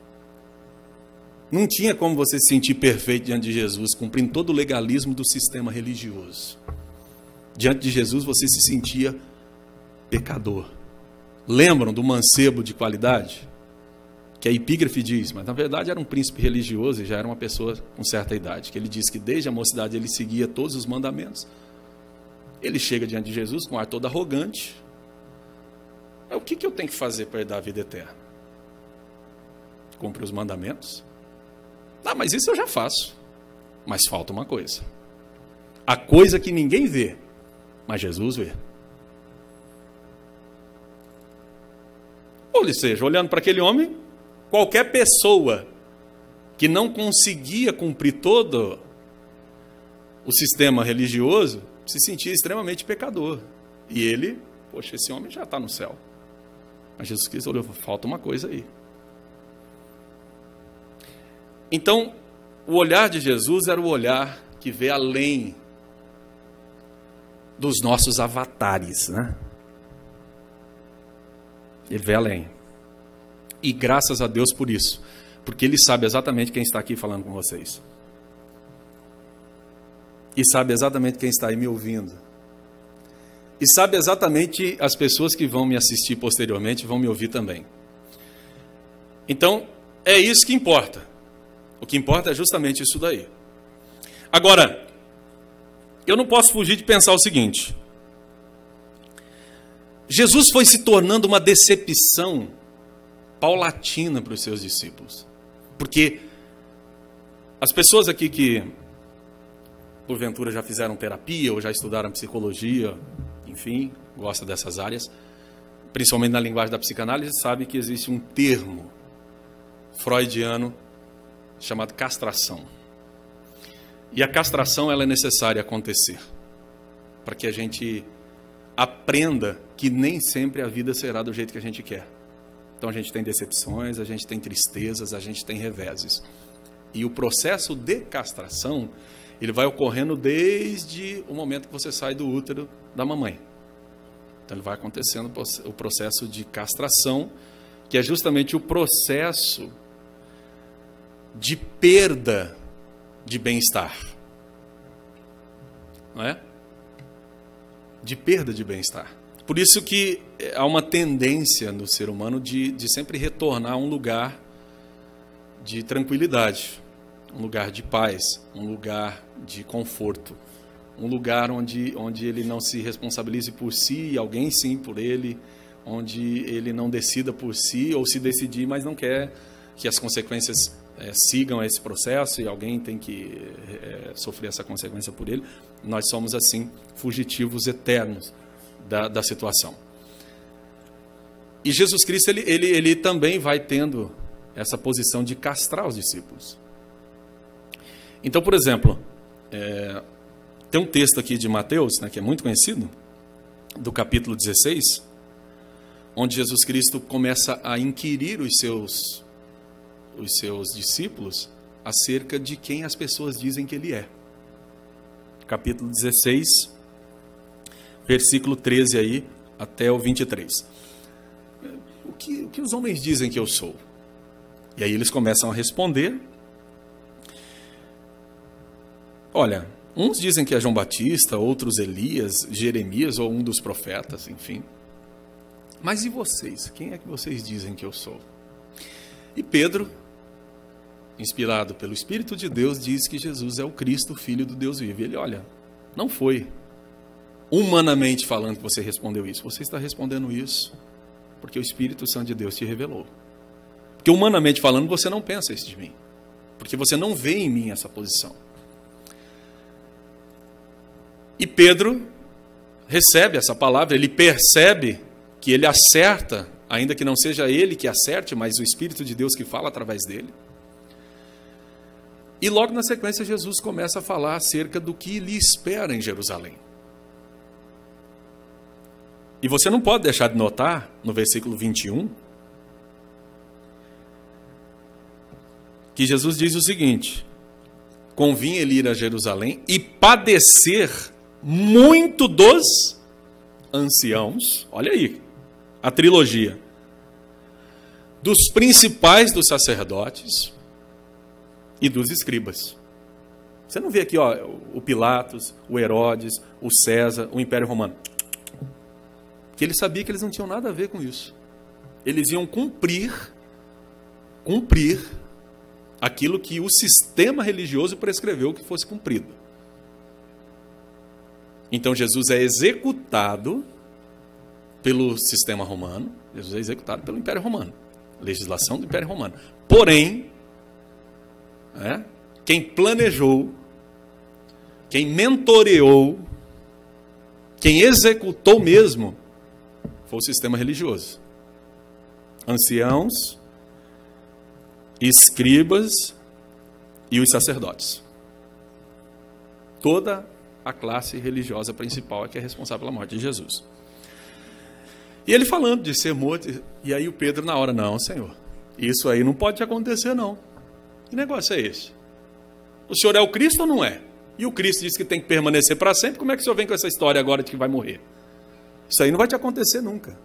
Não tinha como você se sentir perfeito diante de Jesus, cumprindo todo o legalismo do sistema religioso. Diante de Jesus você se sentia pecador. Lembram do mancebo de qualidade? Que a epígrafe diz, mas na verdade era um príncipe religioso e já era uma pessoa com certa idade. Que ele diz que desde a mocidade ele seguia todos os mandamentos. Ele chega diante de Jesus com um ar todo arrogante. O que eu tenho que fazer para herdar a vida eterna? Cumprir os mandamentos? Mas isso eu já faço. Mas falta uma coisa. A coisa que ninguém vê, mas Jesus vê. Ou seja, olhando para aquele homem, qualquer pessoa que não conseguia cumprir todo o sistema religioso se sentia extremamente pecador. E ele, poxa, esse homem já está no céu. Mas Jesus Cristo olhou, falta uma coisa aí. Então, o olhar de Jesus era o olhar que vê além dos nossos avatares, né? Ele vê além. E graças a Deus por isso. Porque Ele sabe exatamente quem está aqui falando com vocês. E sabe exatamente quem está aí me ouvindo. E sabe exatamente as pessoas que vão me assistir posteriormente vão me ouvir também. Então, é isso que importa. O que importa é justamente isso daí. Agora, eu não posso fugir de pensar o seguinte. Jesus foi se tornando uma decepção paulatina para os seus discípulos. Porque as pessoas aqui que, porventura, já fizeram terapia ou já estudaram psicologia, enfim, gostam dessas áreas, principalmente na linguagem da psicanálise, sabe que existe um termo freudiano chamado castração. E a castração ela é necessária acontecer para que a gente aprenda que nem sempre a vida será do jeito que a gente quer. Então a gente tem decepções, a gente tem tristezas, a gente tem reveses. E o processo de castração, ele vai ocorrendo desde o momento que você sai do útero da mamãe. Então ele vai acontecendo o processo de castração, que é justamente o processo de perda de bem-estar. Não é? De perda de bem-estar. Por isso que há uma tendência no ser humano de sempre retornar a um lugar de tranquilidade, um lugar de paz, um lugar de conforto, um lugar onde ele não se responsabilize por si, e alguém sim por ele, onde ele não decida por si, ou se decidir, mas não quer que as consequências sigam esse processo, e alguém tem que sofrer essa consequência por ele. Nós somos assim, fugitivos eternos da situação. E Jesus Cristo, ele também vai tendo essa posição de castrar os discípulos. Então, por exemplo, tem um texto aqui de Mateus, né, que é muito conhecido, do capítulo 16, onde Jesus Cristo começa a inquirir os seus discípulos acerca de quem as pessoas dizem que ele é. Capítulo 16, versículo 13 aí, até o 23. O que os homens dizem que eu sou? E aí eles começam a responder. Olha, uns dizem que é João Batista, outros Elias, Jeremias ou um dos profetas, enfim. Mas e vocês? Quem é que vocês dizem que eu sou? E Pedro, inspirado pelo Espírito de Deus, diz que Jesus é o Cristo, Filho do Deus vivo. E ele, olha, não foi humanamente falando que você respondeu isso. Você está respondendo isso porque o Espírito Santo de Deus te revelou. Porque humanamente falando, você não pensa isso de mim. Porque você não vê em mim essa posição. E Pedro recebe essa palavra, ele percebe que ele acerta, ainda que não seja ele que acerte, mas o Espírito de Deus que fala através dele. E logo na sequência Jesus começa a falar acerca do que lhe espera em Jerusalém. E você não pode deixar de notar, no versículo 21, que Jesus diz o seguinte: convinha ele ir a Jerusalém e padecer muito dos anciãos, olha aí, a trilogia, dos principais dos sacerdotes e dos escribas. Você não vê aqui, ó, o Pilatos, o Herodes, o César, o Império Romano. Que ele sabia que eles não tinham nada a ver com isso. Eles iam cumprir aquilo que o sistema religioso prescreveu que fosse cumprido. Então Jesus é executado pelo sistema romano, Jesus é executado pelo Império Romano, legislação do Império Romano. Porém, quem planejou, quem mentoreou, quem executou mesmo, foi o sistema religioso. Anciãos, escribas e os sacerdotes. Toda a classe religiosa principal é que é responsável pela morte de Jesus. E ele falando de ser morto, e aí o Pedro na hora, não, Senhor, isso aí não pode acontecer não. Que negócio é esse? O Senhor é o Cristo ou não é? E o Cristo diz que tem que permanecer para sempre, como é que o Senhor vem com essa história agora de que vai morrer? Isso aí não vai te acontecer nunca.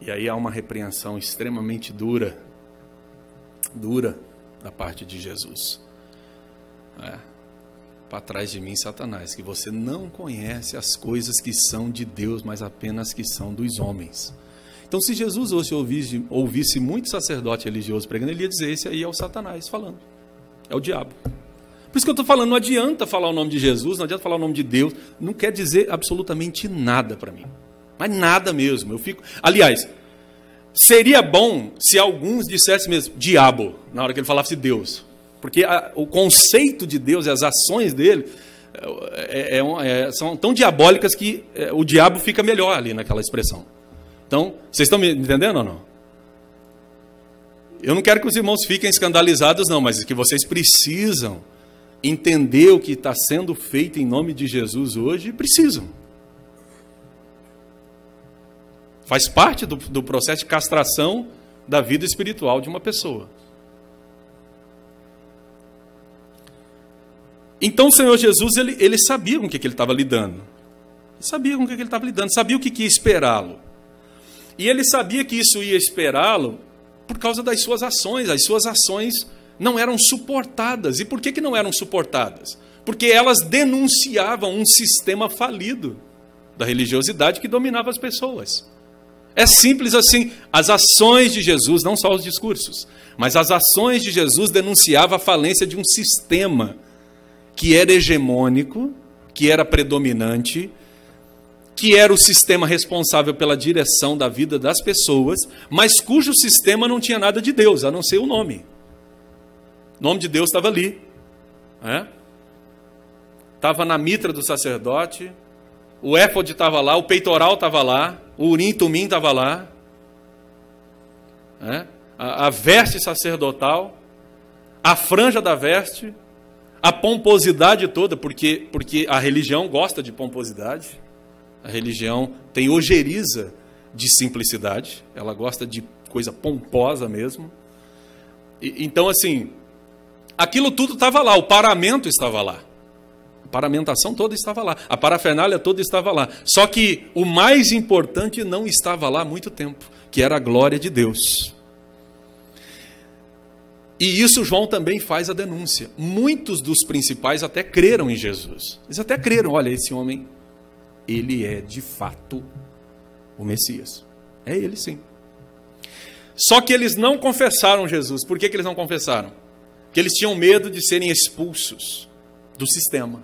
E aí há uma repreensão extremamente dura da parte de Jesus. Para trás de mim, Satanás, que você não conhece as coisas que são de Deus, mas apenas que são dos homens. Então, se Jesus hoje ouvisse muito sacerdote religioso pregando, ele ia dizer, esse aí é o Satanás falando, é o diabo. Por isso que eu estou falando, não adianta falar o nome de Jesus, não adianta falar o nome de Deus, não quer dizer absolutamente nada para mim. Mas nada mesmo. Aliás, seria bom se alguns dissessem mesmo diabo, na hora que ele falasse Deus. Porque o conceito de Deus e as ações dele são tão diabólicas que o diabo fica melhor ali naquela expressão. Então, vocês estão me entendendo ou não? Eu não quero que os irmãos fiquem escandalizados, não, mas que vocês precisam entender o que está sendo feito em nome de Jesus hoje, precisam. Faz parte do processo de castração da vida espiritual de uma pessoa. Então o Senhor Jesus, ele sabia com o que ele estava lidando. Ele sabia com o que ele estava lidando, sabia o que ia esperá-lo. E ele sabia que isso ia esperá-lo por causa das suas ações. As suas ações não eram suportadas. E por que não eram suportadas? Porque elas denunciavam um sistema falido da religiosidade que dominava as pessoas. É simples assim. As ações de Jesus, não só os discursos, mas as ações de Jesus denunciavam a falência de um sistema que era hegemônico, que era predominante, que era o sistema responsável pela direção da vida das pessoas, mas cujo sistema não tinha nada de Deus, a não ser o nome. O nome de Deus estava ali. Estava na mitra do sacerdote, o éfode estava lá, o peitoral estava lá, o urim tumim estava lá, a veste sacerdotal, a franja da veste, a pomposidade toda, porque a religião gosta de pomposidade, a religião tem ojeriza de simplicidade, ela gosta de coisa pomposa mesmo. Então, assim, aquilo tudo estava lá, o paramento estava lá, a paramentação toda estava lá, a parafernália toda estava lá, só que o mais importante não estava lá há muito tempo, que era a glória de Deus. E isso João também faz a denúncia. Muitos dos principais até creram em Jesus. Eles até creram, olha, esse homem, ele é de fato o Messias. É ele sim. Só que eles não confessaram Jesus. Por que eles não confessaram? Porque eles tinham medo de serem expulsos do sistema.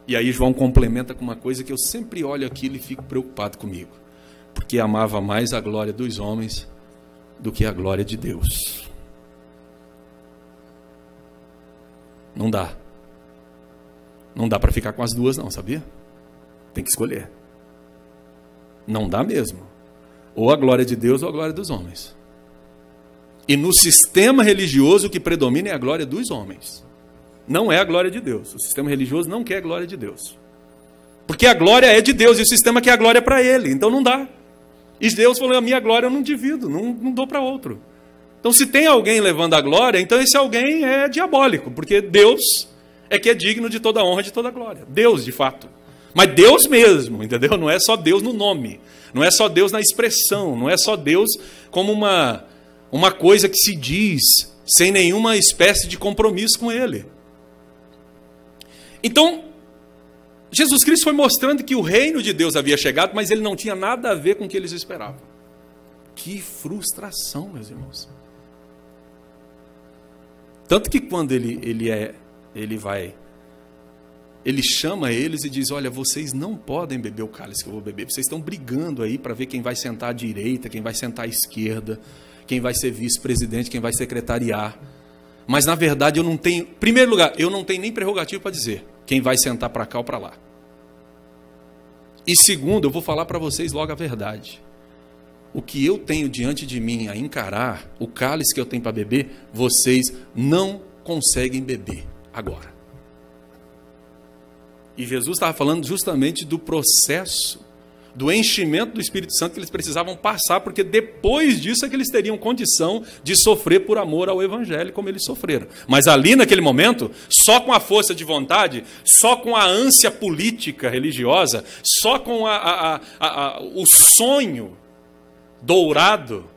E aí João complementa com uma coisa que eu sempre olho aquilo e fico preocupado comigo. Porque amava mais a glória dos homens do que a glória de Deus. Não dá. Não dá para ficar com as duas não, sabia? Tem que escolher. Não dá mesmo. Ou a glória de Deus ou a glória dos homens. E no sistema religioso o que predomina é a glória dos homens. Não é a glória de Deus. O sistema religioso não quer a glória de Deus. Porque a glória é de Deus e o sistema quer a glória para ele. Então não dá. E Deus falou, a minha glória eu não divido, não dou para outro. Então, se tem alguém levando a glória, então esse alguém é diabólico, porque Deus é que é digno de toda honra e de toda glória. Deus, de fato. Mas Deus mesmo, entendeu? Não é só Deus no nome, não é só Deus na expressão, não é só Deus como uma coisa que se diz sem nenhuma espécie de compromisso com Ele. Então, Jesus Cristo foi mostrando que o reino de Deus havia chegado, mas ele não tinha nada a ver com o que eles esperavam. Que frustração, meus irmãos. Tanto que quando ele chama eles e diz, olha, vocês não podem beber o cálice que eu vou beber, vocês estão brigando aí para ver quem vai sentar à direita, quem vai sentar à esquerda, quem vai ser vice-presidente, quem vai secretariar. Mas na verdade eu não tenho, em primeiro lugar, eu não tenho nem prerrogativo para dizer quem vai sentar para cá ou para lá. E segundo, eu vou falar para vocês logo a verdade. O que eu tenho diante de mim a encarar, o cálice que eu tenho para beber, vocês não conseguem beber agora. E Jesus estava falando justamente do processo, do enchimento do Espírito Santo que eles precisavam passar, porque depois disso é que eles teriam condição de sofrer por amor ao Evangelho, como eles sofreram. Mas ali naquele momento, só com a força de vontade, só com a ânsia política religiosa, só com o sonho dourado,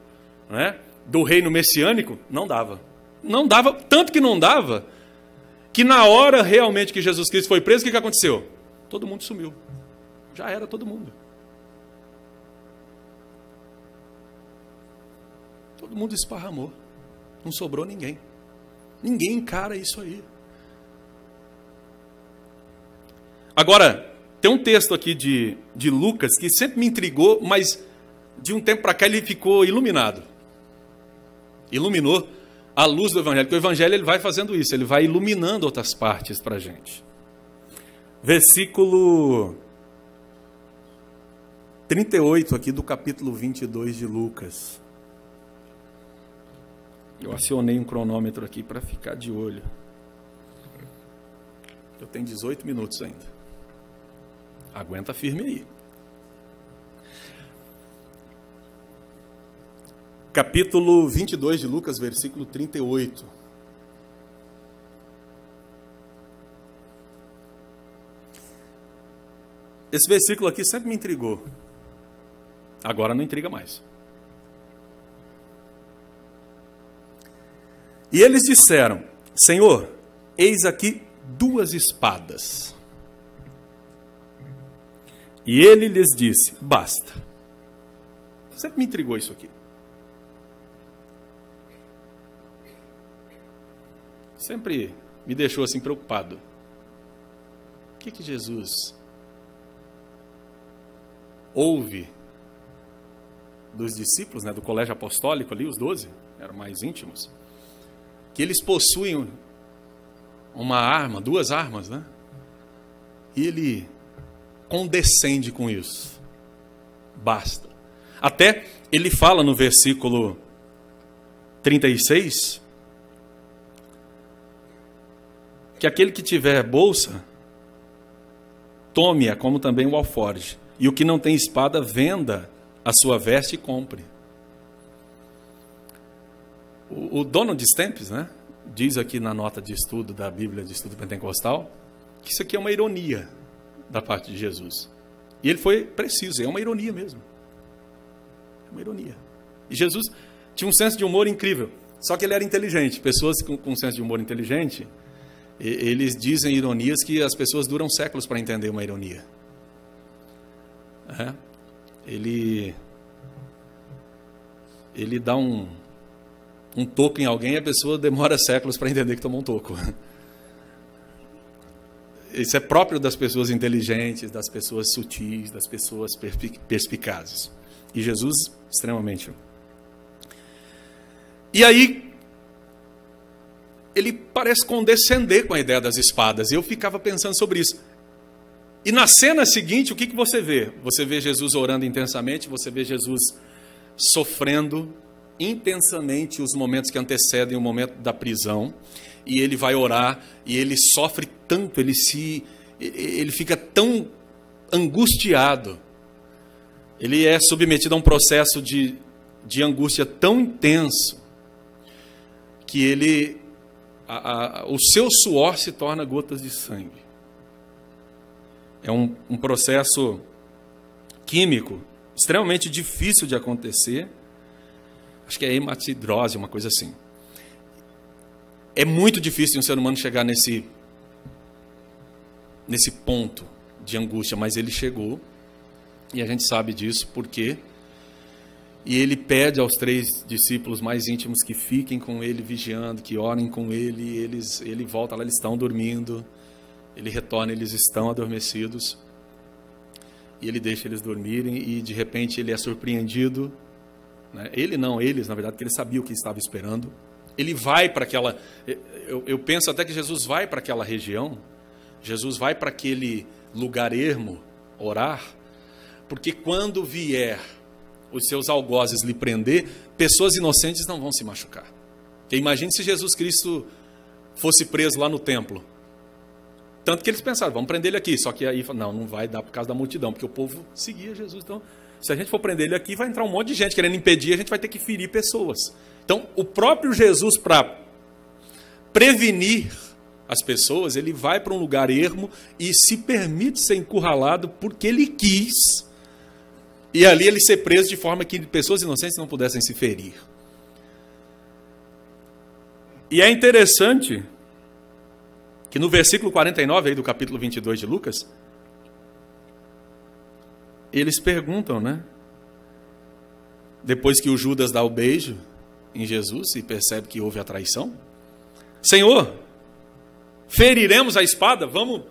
né, do reino messiânico, não dava. Não dava, tanto que não dava, que na hora realmente que Jesus Cristo foi preso, o que aconteceu? Todo mundo sumiu. Já era todo mundo. Todo mundo esparramou. Não sobrou ninguém. Ninguém encara isso aí. Agora, tem um texto aqui de Lucas que sempre me intrigou, mas de um tempo para cá ele ficou iluminado. Iluminou a luz do Evangelho, porque o Evangelho ele vai fazendo isso, ele vai iluminando outras partes para a gente. Versículo 38 aqui do capítulo 22 de Lucas. Eu acionei um cronômetro aqui para ficar de olho. Eu tenho 18 minutos ainda. Aguenta firme aí. Capítulo 22 de Lucas, versículo 38. Esse versículo aqui sempre me intrigou. Agora não intriga mais. E eles disseram: Senhor, eis aqui 2 espadas. E ele lhes disse: basta. Sempre me intrigou isso aqui. Sempre me deixou assim preocupado. O que Jesus ouve dos discípulos, né, do colégio apostólico ali, os 12, eram mais íntimos, que eles possuem uma arma, 2 armas, né? E ele condescende com isso. Basta. Até ele fala no versículo 36 que aquele que tiver bolsa, tome-a, como também o alforje. E o que não tem espada, venda a sua veste e compre. O Donald Stamps, né, diz aqui na nota de estudo da Bíblia de Estudo Pentecostal, que isso aqui é uma ironia da parte de Jesus. E ele foi preciso, é uma ironia mesmo. É uma ironia. E Jesus tinha um senso de humor incrível, só que ele era inteligente. Pessoas com senso de humor inteligente, eles dizem ironias que as pessoas duram séculos para entender uma ironia. Ele dá um toco em alguém e a pessoa demora séculos para entender que tomou um toco. Isso é próprio das pessoas inteligentes, das pessoas sutis, das pessoas perspicazes. E Jesus, extremamente. E aí, ele parece condescender com a ideia das espadas. E eu ficava pensando sobre isso. E na cena seguinte, o que você vê? Você vê Jesus orando intensamente, você vê Jesus sofrendo intensamente os momentos que antecedem o momento da prisão. E ele vai orar, e ele sofre tanto, ele fica tão angustiado. Ele é submetido a um processo de angústia tão intenso que o seu suor se torna gotas de sangue. É um processo químico extremamente difícil de acontecer. Acho que é hematidrose, uma coisa assim. É muito difícil um ser humano chegar nesse ponto de angústia, mas ele chegou, e a gente sabe disso, por quê? E ele pede aos 3 discípulos mais íntimos que fiquem com ele, vigiando, que orem com ele, ele volta lá, eles estão dormindo, ele retorna, eles estão adormecidos, e ele deixa eles dormirem, e de repente ele é surpreendido, né? Eles, na verdade, porque ele sabia o que estava esperando. Ele vai para aquela... Eu penso até que Jesus vai para aquela região, Jesus vai para aquele lugar ermo orar, porque quando vier os seus algozes lhe prender, pessoas inocentes não vão se machucar. Porque imagine se Jesus Cristo fosse preso lá no templo. Tanto que eles pensaram, vamos prender ele aqui. Só que aí, não vai dar por causa da multidão, porque o povo seguia Jesus. Então, se a gente for prender ele aqui, vai entrar um monte de gente querendo impedir, a gente vai ter que ferir pessoas. Então, o próprio Jesus, para prevenir as pessoas, ele vai para um lugar ermo e se permite ser encurralado porque ele quis E ali ele ser preso de forma que pessoas inocentes não pudessem se ferir. E é interessante que no versículo 49 aí do capítulo 22 de Lucas, eles perguntam, né? Depois que o Judas dá o beijo em Jesus e percebe que houve a traição, Senhor, feriremos a espada? Vamos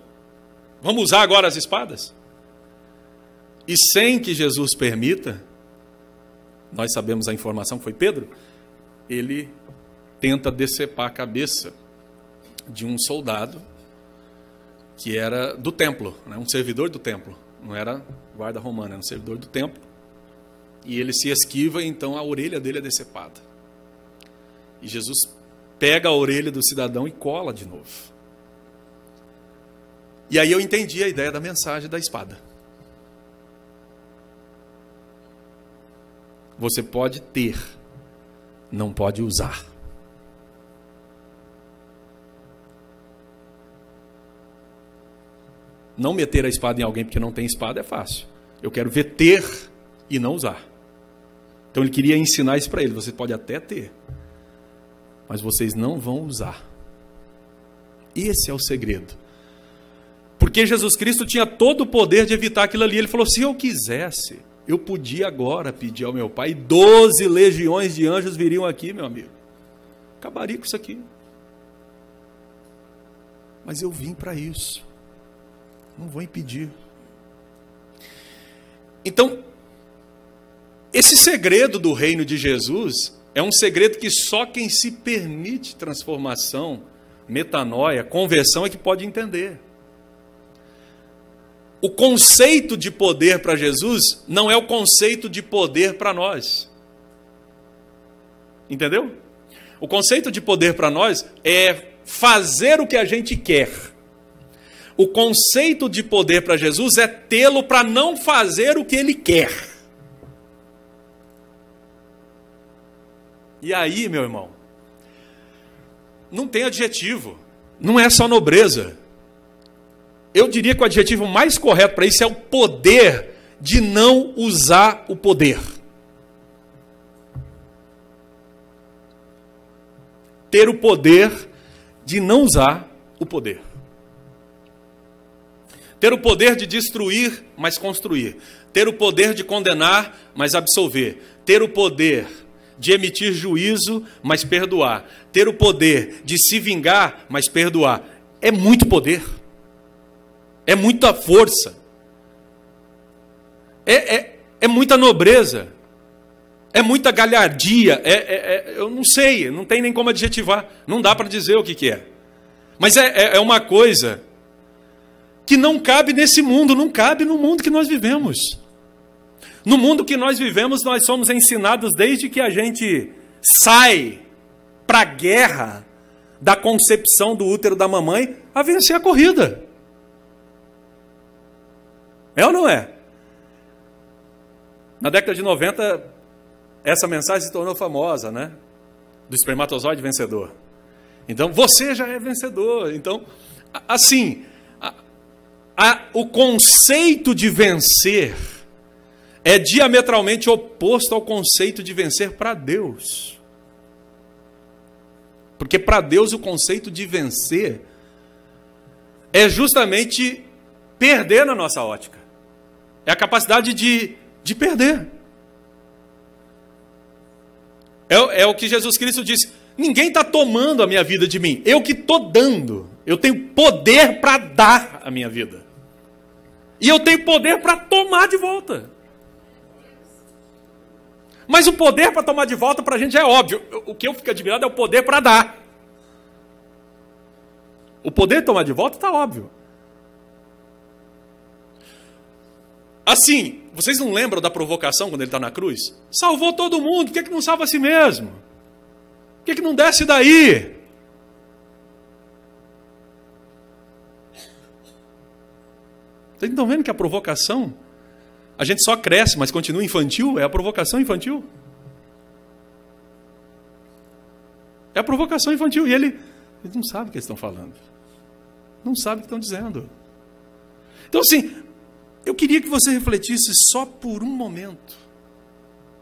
usar agora as espadas? E sem que Jesus permita, nós sabemos a informação que foi Pedro, ele tenta decepar a cabeça de um soldado que era do templo, né? Um servidor do templo, não era guarda romana, era um servidor do templo. E ele se esquiva, e então a orelha dele é decepada. E Jesus pega a orelha do cidadão e cola de novo. E aí eu entendi a ideia da mensagem da espada. Você pode ter, não pode usar. Não meter a espada em alguém porque não tem espada é fácil. Eu quero ver ter e não usar. Então ele queria ensinar isso para ele. Você pode até ter, mas vocês não vão usar. Esse é o segredo. Porque Jesus Cristo tinha todo o poder de evitar aquilo ali. Ele falou, se eu quisesse, eu podia agora pedir ao meu Pai, 12 legiões de anjos viriam aqui, meu amigo. Acabaria com isso aqui. Mas eu vim para isso. Não vou impedir. Então, esse segredo do reino de Jesus é um segredo que só quem se permite transformação, metanoia, conversão é que pode entender. O conceito de poder para Jesus não é o conceito de poder para nós. Entendeu? O conceito de poder para nós é fazer o que a gente quer. O conceito de poder para Jesus é tê-lo para não fazer o que ele quer. E aí, meu irmão, não tem adjetivo, não é só nobreza. Eu diria que o adjetivo mais correto para isso é o poder de não usar o poder. Ter o poder de não usar o poder. Ter o poder de destruir, mas construir. Ter o poder de condenar, mas absolver. Ter o poder de emitir juízo, mas perdoar. Ter o poder de se vingar, mas perdoar. É muito poder. É muita força. É muita nobreza. É muita galhardia. Eu não sei, não tem nem como adjetivar. Não dá para dizer o que é. Mas é uma coisa que não cabe nesse mundo, não cabe no mundo que nós vivemos. No mundo que nós vivemos, nós somos ensinados desde que a gente sai para a guerra da concepção do útero da mamãe a vencer a corrida. É ou não é? Na década de 90, essa mensagem se tornou famosa, né? Do espermatozoide vencedor. Então, você já é vencedor. Então, assim, o conceito de vencer é diametralmente oposto ao conceito de vencer para Deus. Porque para Deus o conceito de vencer é justamente perder na nossa ótica. É a capacidade de perder. É o que Jesus Cristo disse. Ninguém está tomando a minha vida de mim. Eu que estou dando. Eu tenho poder para dar a minha vida. E eu tenho poder para tomar de volta. Mas o poder para tomar de volta para a gente é óbvio. O que eu fico admirado é o poder para dar. O poder de tomar de volta está óbvio. Assim, vocês não lembram da provocação quando ele está na cruz? Salvou todo mundo, por que não salva a si mesmo? Por que não desce daí? Vocês estão vendo que a provocação, a gente só cresce, mas continua infantil? É a provocação infantil? É a provocação infantil. E ele não sabe o que eles estão falando. Não sabe o que estão dizendo. Então, assim, eu queria que você refletisse só por um momento,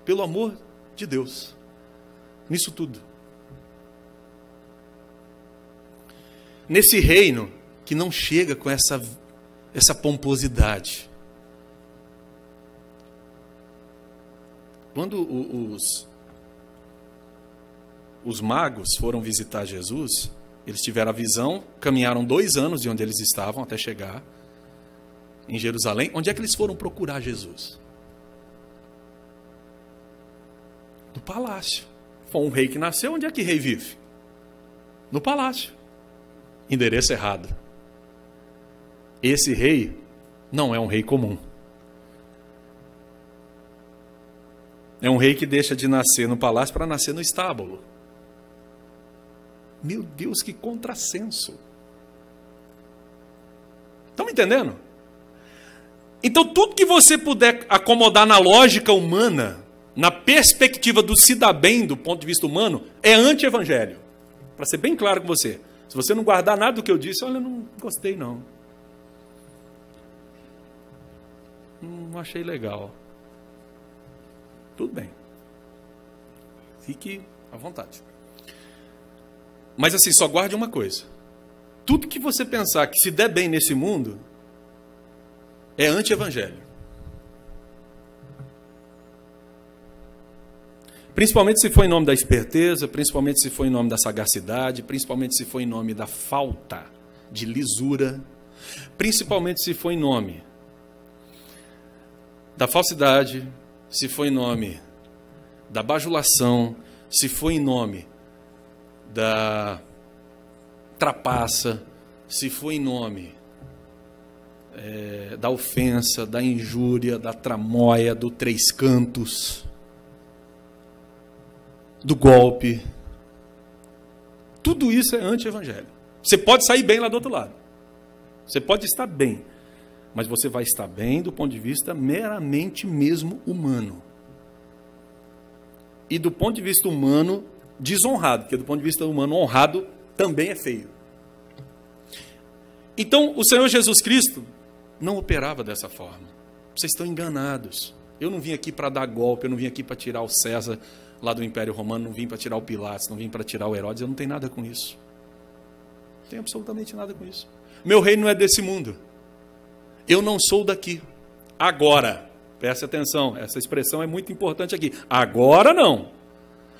pelo amor de Deus, nisso tudo. Nesse reino que não chega com essa pomposidade. Quando os magos foram visitar Jesus, eles tiveram a visão, caminharam 2 anos de onde eles estavam até chegar em Jerusalém. Onde é que eles foram procurar Jesus? No palácio. Foi um rei que nasceu, onde é que rei vive? No palácio. Endereço errado. Esse rei não é um rei comum. É um rei que deixa de nascer no palácio para nascer no estábulo. Meu Deus, que contrassenso. Estão me entendendo? Então, tudo que você puder acomodar na lógica humana, na perspectiva do se dar bem do ponto de vista humano, é anti-evangelho. Para ser bem claro com você. Se você não guardar nada do que eu disse, olha, não gostei não. Não achei legal. Tudo bem. Fique à vontade. Mas assim, só guarde uma coisa. Tudo que você pensar que se der bem nesse mundo é anti-evangelho. Principalmente se for em nome da esperteza, principalmente se for em nome da sagacidade, principalmente se for em nome da falta de lisura, principalmente se for em nome da falsidade, se for em nome da bajulação, se for em nome da trapaça, se for em nome da ofensa, da injúria, da tramóia, do 3 cantos, do golpe. Tudo isso é anti-evangelho. Você pode sair bem lá do outro lado. Você pode estar bem, mas você vai estar bem do ponto de vista meramente mesmo humano. E do ponto de vista humano, desonrado, porque do ponto de vista humano, honrado também é feio. Então, o Senhor Jesus Cristo não operava dessa forma. Vocês estão enganados. Eu não vim aqui para dar golpe, eu não vim aqui para tirar o César lá do Império Romano, não vim para tirar o Pilatos, não vim para tirar o Herodes, eu não tenho nada com isso. Não tenho absolutamente nada com isso. Meu reino não é desse mundo. Eu não sou daqui. Agora, preste atenção, essa expressão é muito importante aqui. Agora não.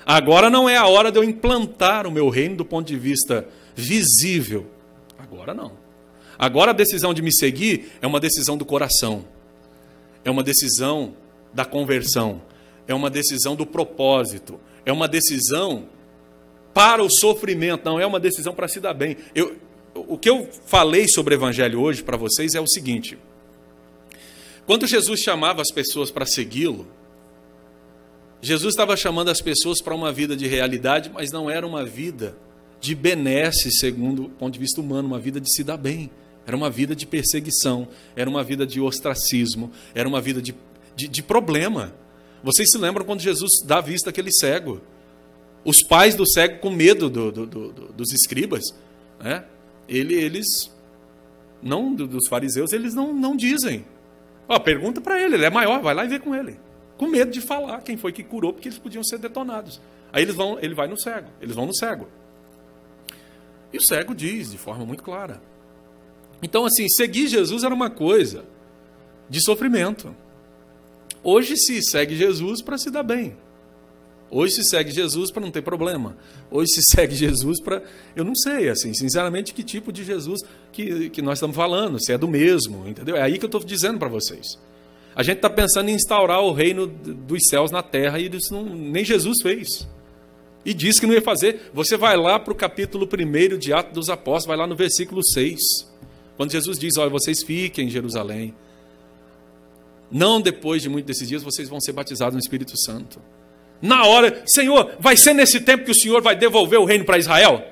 Agora não é a hora de eu implantar o meu reino do ponto de vista visível. Agora não. Agora a decisão de me seguir é uma decisão do coração. É uma decisão da conversão. É uma decisão do propósito. É uma decisão para o sofrimento. Não é uma decisão para se dar bem. O que eu falei sobre o evangelho hoje para vocês é o seguinte. Quando Jesus chamava as pessoas para segui-lo, Jesus estava chamando as pessoas para uma vida de realidade, mas não era uma vida de benesse, segundo o ponto de vista humano, uma vida de se dar bem. Era uma vida de perseguição, era uma vida de ostracismo, era uma vida de problema. Vocês se lembram quando Jesus dá vista àquele cego? Os pais do cego com medo dos escribas, né? Eles não, dos fariseus, eles não dizem. Pergunta para ele é maior, vai lá e vê com ele. Com medo de falar quem foi que curou, porque eles podiam ser detonados. Aí ele vai no cego, eles vão no cego. E o cego diz de forma muito clara. Então, assim, seguir Jesus era uma coisa de sofrimento. Hoje se segue Jesus para se dar bem. Hoje se segue Jesus para não ter problema. Hoje se segue Jesus para... Eu não sei, assim, sinceramente, que tipo de Jesus que nós estamos falando, se é do mesmo, entendeu? É aí que eu estou dizendo para vocês. A gente está pensando em instaurar o reino dos céus na terra e isso nem Jesus fez. E disse que não ia fazer. Você vai lá para o capítulo 1 de Atos dos Apóstolos, vai lá no versículo 6. Quando Jesus diz, olha, vocês fiquem em Jerusalém. Não depois de muitos desses dias, vocês vão ser batizados no Espírito Santo. Na hora, Senhor, vai ser nesse tempo que o Senhor vai devolver o reino para Israel?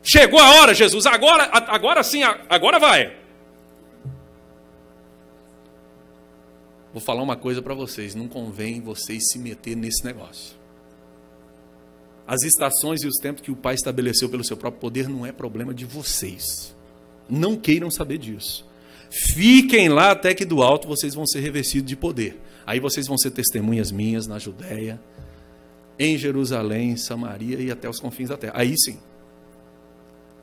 Chegou a hora, Jesus, agora sim, agora vai. Vou falar uma coisa para vocês, não convém vocês se meter nesse negócio. As estações e os tempos que o Pai estabeleceu pelo seu próprio poder não é problema de vocês. Não queiram saber disso. Fiquem lá até que do alto vocês vão ser revestidos de poder. Aí vocês vão ser testemunhas minhas na Judéia, em Jerusalém, Samaria e até os confins da terra. Aí sim.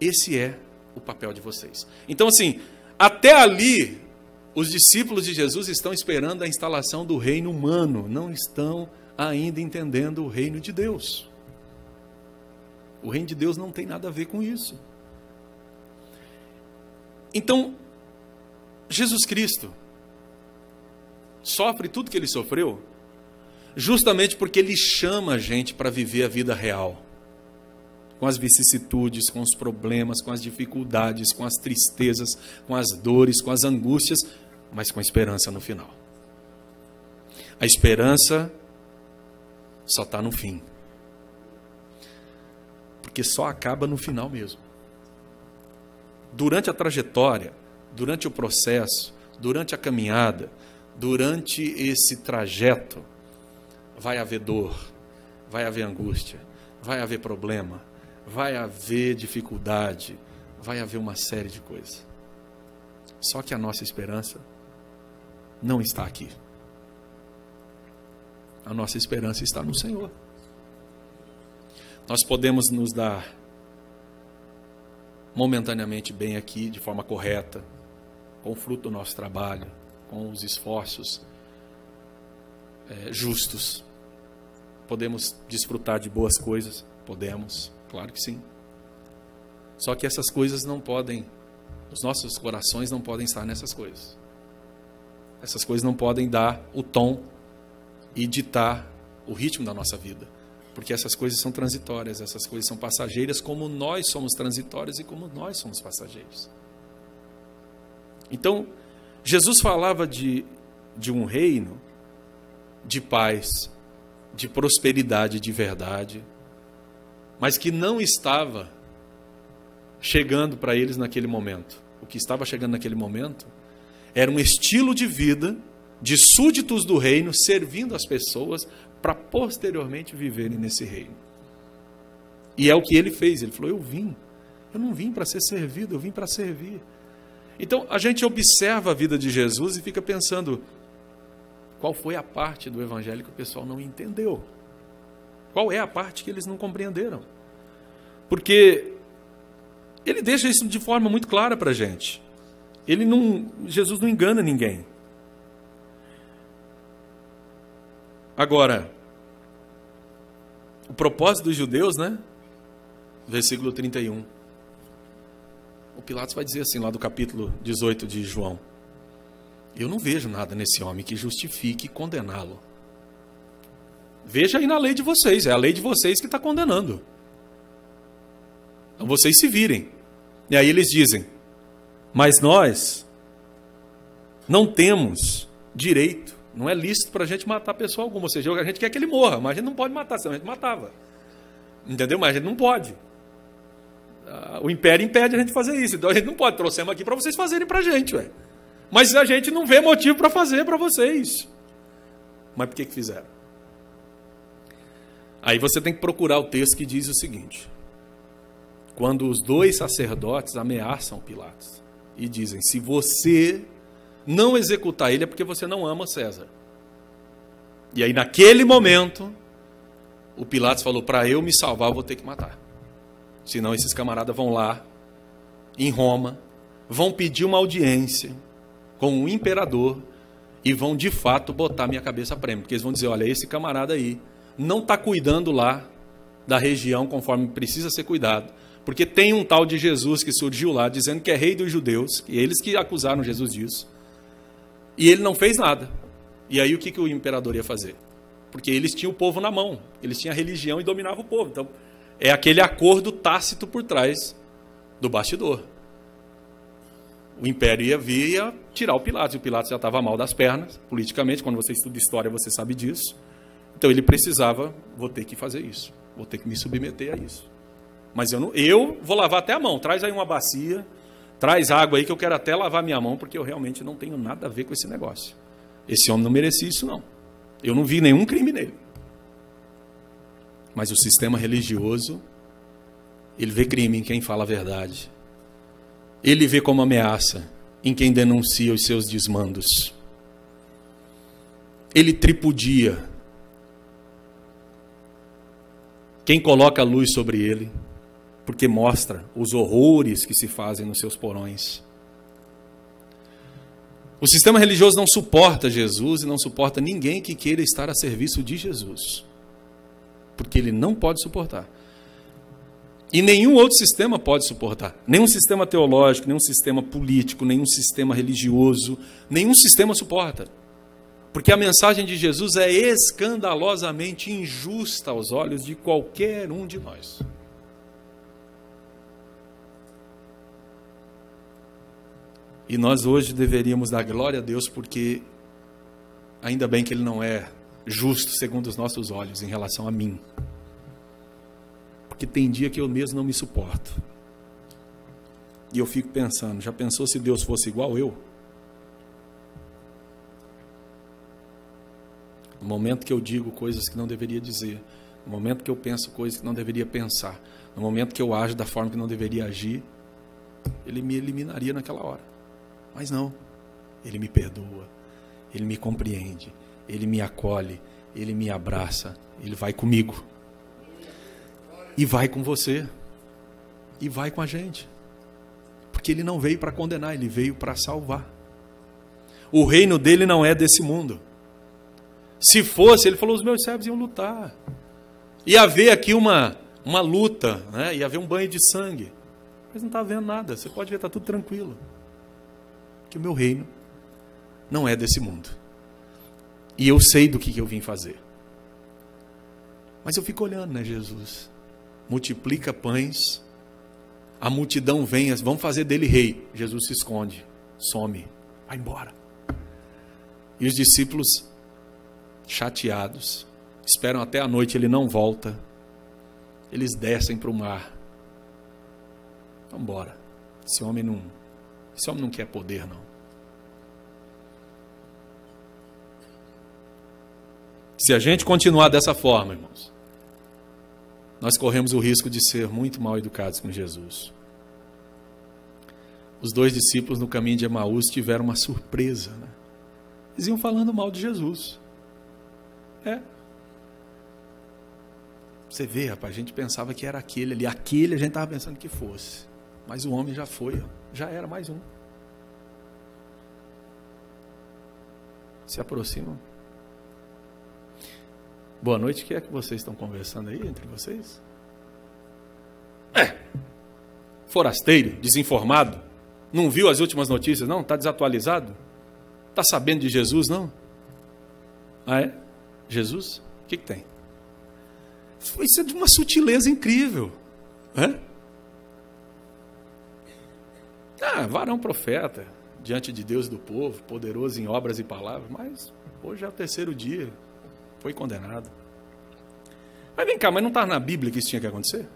Esse é o papel de vocês. Então, assim, até ali, os discípulos de Jesus estão esperando a instalação do reino humano, não estão ainda entendendo o reino de Deus. O reino de Deus não tem nada a ver com isso. Então, Jesus Cristo sofre tudo que ele sofreu justamente porque ele chama a gente para viver a vida real. Com as vicissitudes, com os problemas, com as dificuldades, com as tristezas, com as dores, com as angústias, mas com esperança no final. A esperança só está no fim. Porque só acaba no final mesmo. Durante a trajetória, durante o processo, durante a caminhada, durante esse trajeto, vai haver dor, vai haver angústia, vai haver problema, vai haver dificuldade, vai haver uma série de coisas. Só que a nossa esperança não está aqui. A nossa esperança está no Senhor. Nós podemos nos dar momentaneamente bem aqui, de forma correta, com o fruto do nosso trabalho, com os esforços justos. Podemos desfrutar de boas coisas? Podemos, claro que sim. Só que essas coisas não podem, os nossos corações não podem estar nessas coisas. Essas coisas não podem dar o tom e ditar o ritmo da nossa vida. Porque essas coisas são transitórias, essas coisas são passageiras, como nós somos transitórios e como nós somos passageiros. Então, Jesus falava de um reino de paz, de prosperidade, de verdade, mas que não estava chegando para eles naquele momento. O que estava chegando naquele momento era um estilo de vida de súditos do reino, servindo as pessoas para posteriormente viverem nesse reino. E é o que ele fez. Ele falou, eu não vim para ser servido, eu vim para servir. Então, a gente observa a vida de Jesus e fica pensando, qual foi a parte do evangelho que o pessoal não entendeu? Qual é a parte que eles não compreenderam? Porque ele deixa isso de forma muito clara para a gente. Jesus não engana ninguém. Agora, o propósito dos judeus, né? Versículo 31. O Pilatos vai dizer assim, lá do capítulo 18 de João. Eu não vejo nada nesse homem que justifique condená-lo. Veja aí na lei de vocês, é a lei de vocês que está condenando. Então vocês se virem. E aí eles dizem, mas nós não temos direito, não é lícito para a gente matar pessoa alguma. Ou seja, a gente quer que ele morra, mas a gente não pode matar, senão a gente matava. Entendeu? Mas a gente não pode. O império impede a gente fazer isso. Então a gente não pode. Trouxemos aqui para vocês fazerem para a gente. Ué. Mas a gente não vê motivo para fazer para vocês. Mas por que fizeram? Aí você tem que procurar o texto que diz o seguinte. Quando os dois sacerdotes ameaçam Pilatos e dizem, se você não executar ele é porque você não ama César. E aí naquele momento, o Pilatos falou, para eu me salvar eu vou ter que matar. Senão esses camaradas vão lá, em Roma, vão pedir uma audiência com o imperador e vão de fato botar minha cabeça a prêmio. Porque eles vão dizer, olha, esse camarada aí não está cuidando lá da região conforme precisa ser cuidado. Porque tem um tal de Jesus que surgiu lá, dizendo que é rei dos judeus, e eles que acusaram Jesus disso. E ele não fez nada. E aí o que o imperador ia fazer? Porque eles tinham o povo na mão, eles tinham a religião e dominavam o povo. Então, é aquele acordo tácito por trás do bastidor. O império ia vir e ia tirar o Pilatos. E o Pilatos já estava mal das pernas, politicamente. Quando você estuda história, você sabe disso. Então ele precisava, vou ter que fazer isso. Vou ter que me submeter a isso. Mas eu vou lavar até a mão. Traz aí uma bacia, traz água aí que eu quero até lavar minha mão, porque eu realmente não tenho nada a ver com esse negócio. Esse homem não merecia isso, não. Eu não vi nenhum crime nele. Mas o sistema religioso, ele vê crime em quem fala a verdade. Ele vê como ameaça em quem denuncia os seus desmandos. Ele tripudia quem coloca a luz sobre ele, porque mostra os horrores que se fazem nos seus porões. O sistema religioso não suporta Jesus e não suporta ninguém que queira estar a serviço de Jesus, porque ele não pode suportar. E nenhum outro sistema pode suportar. Nenhum sistema teológico, nenhum sistema político, nenhum sistema religioso, nenhum sistema suporta. Porque a mensagem de Jesus é escandalosamente injusta aos olhos de qualquer um de nós. E nós hoje deveríamos dar glória a Deus, porque ainda bem que Ele não é justo segundo os nossos olhos em relação a mim. Porque tem dia que eu mesmo não me suporto. E eu fico pensando, já pensou se Deus fosse igual eu? No momento que eu digo coisas que não deveria dizer, no momento que eu penso coisas que não deveria pensar, no momento que eu ajo da forma que não deveria agir, Ele me eliminaria naquela hora. Mas não, Ele me perdoa, Ele me compreende, Ele me acolhe, Ele me abraça, Ele vai comigo. E vai com você, e vai com a gente. Porque Ele não veio para condenar, Ele veio para salvar. O reino dele não é desse mundo. Se fosse, Ele falou, os meus servos iam lutar. Ia haver aqui uma luta, né? Ia haver um banho de sangue. Mas não está havendo nada, você pode ver, está tudo tranquilo. Que o meu reino não é desse mundo. E eu sei do que eu vim fazer. Mas eu fico olhando, né, Jesus? Multiplica pães, a multidão vem, vamos fazer dele rei. Jesus se esconde, some, vai embora. E os discípulos, chateados, esperam até a noite, ele não volta. Eles descem para o mar. Vamos embora. Esse homem não quer poder, não. Se a gente continuar dessa forma, irmãos, nós corremos o risco de ser muito mal educados com Jesus. Os dois discípulos no caminho de Emaús tiveram uma surpresa, né? Eles iam falando mal de Jesus. Você vê, rapaz, a gente pensava que era aquele ali. Aquele a gente estava pensando que fosse. Mas o homem já foi, já era mais um. Se aproximam. Boa noite, o que é que vocês estão conversando aí entre vocês? Forasteiro, desinformado, não viu as últimas notícias, não? Está desatualizado? Está sabendo de Jesus, não? Ah, é? Jesus? O que tem? Isso é de uma sutileza incrível. Varão profeta, diante de Deus e do povo, poderoso em obras e palavras, mas hoje é o terceiro dia, foi condenado. Mas vem cá, mas não está na Bíblia que isso tinha que acontecer?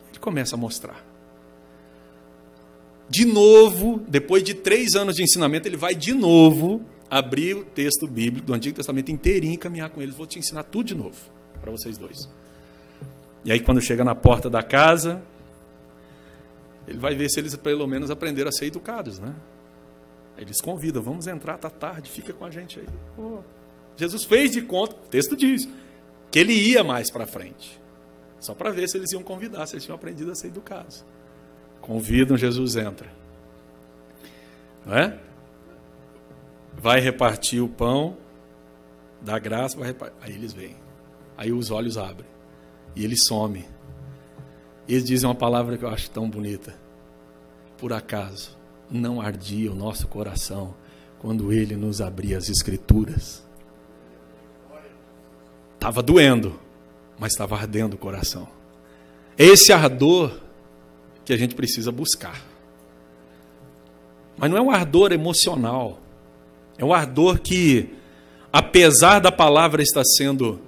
Ele começa a mostrar. De novo, depois de 3 anos de ensinamento, ele vai de novo abrir o texto bíblico do Antigo Testamento inteirinho e caminhar com eles. Vou te ensinar tudo de novo, para vocês dois. E aí quando chega na porta da casa, ele vai ver se eles pelo menos aprenderam a ser educados, né? Eles convidam, vamos entrar, tá tarde, fica com a gente aí. Jesus fez de conta, o texto diz, que ele ia mais para frente. Só para ver se eles iam convidar, se eles tinham aprendido a ser educados. Convidam, Jesus entra. Não é? Vai repartir o pão, dá graça, vai repartir. Aí eles vêm. Aí os olhos abrem. E ele some. E eles dizem uma palavra que eu acho tão bonita. Por acaso, não ardia o nosso coração quando ele nos abria as Escrituras? Estava doendo, mas estava ardendo o coração. É esse ardor que a gente precisa buscar. Mas não é um ardor emocional. É um ardor que, apesar da palavra estar sendo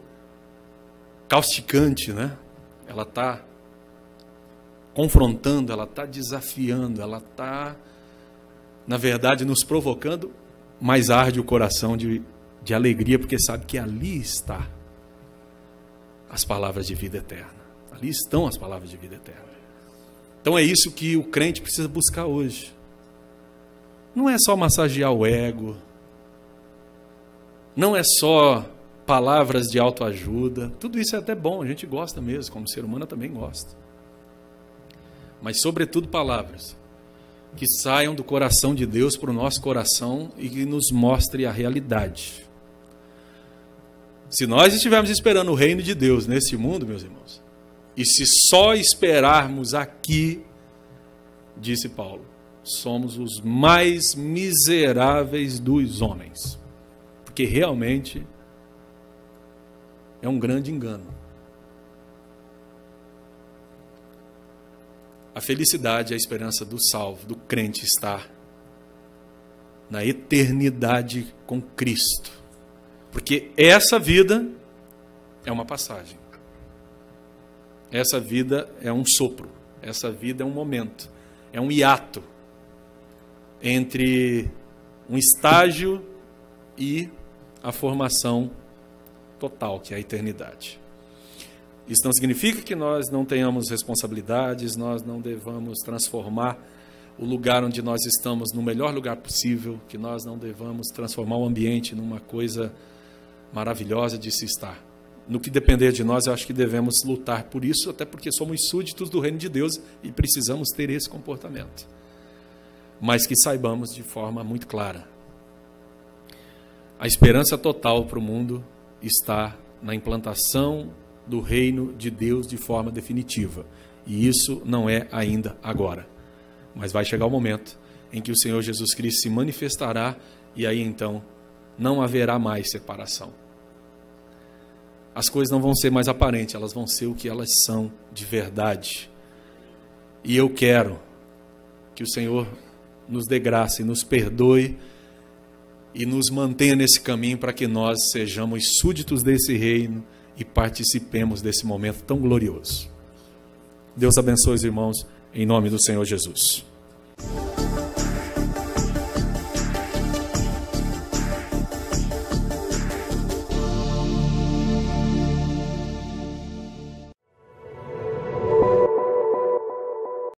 causticante, né? Ela está confrontando, ela está desafiando, ela está, na verdade, nos provocando, mas arde o coração de alegria, porque sabe que ali está as palavras de vida eterna. Ali estão as palavras de vida eterna. Então é isso que o crente precisa buscar hoje. não é só massagear o ego, não é só palavras de autoajuda. Tudo isso é até bom, a gente gosta mesmo, como ser humano também gosta. Mas, sobretudo, palavras que saiam do coração de Deus para o nosso coração e que nos mostre a realidade. Se nós estivermos esperando o reino de Deus nesse mundo, meus irmãos, e se só esperarmos aqui, disse Paulo, somos os mais miseráveis dos homens. Porque realmente é um grande engano. A felicidade, a esperança do salvo, do crente, está na eternidade com Cristo. Porque essa vida é uma passagem. Essa vida é um sopro. Essa vida é um momento. É um hiato entre um estágio e a formação total, que é a eternidade. Isso não significa que nós não tenhamos responsabilidades, nós não devamos transformar o lugar onde nós estamos no melhor lugar possível, que nós não devamos transformar o ambiente numa coisa maravilhosa de se estar. No que depender de nós, eu acho que devemos lutar por isso, até porque somos súditos do reino de Deus e precisamos ter esse comportamento. Mas que saibamos de forma muito clara: a esperança total para o mundo está na implantação do reino de Deus de forma definitiva. E isso não é ainda agora. Mas vai chegar o momento em que o Senhor Jesus Cristo se manifestará e aí então não haverá mais separação. As coisas não vão ser mais aparentes, elas vão ser o que elas são de verdade. E eu quero que o Senhor nos dê graça e nos perdoe e nos mantenha nesse caminho para que nós sejamos súditos desse reino e participemos desse momento tão glorioso. Deus abençoe os irmãos, em nome do Senhor Jesus.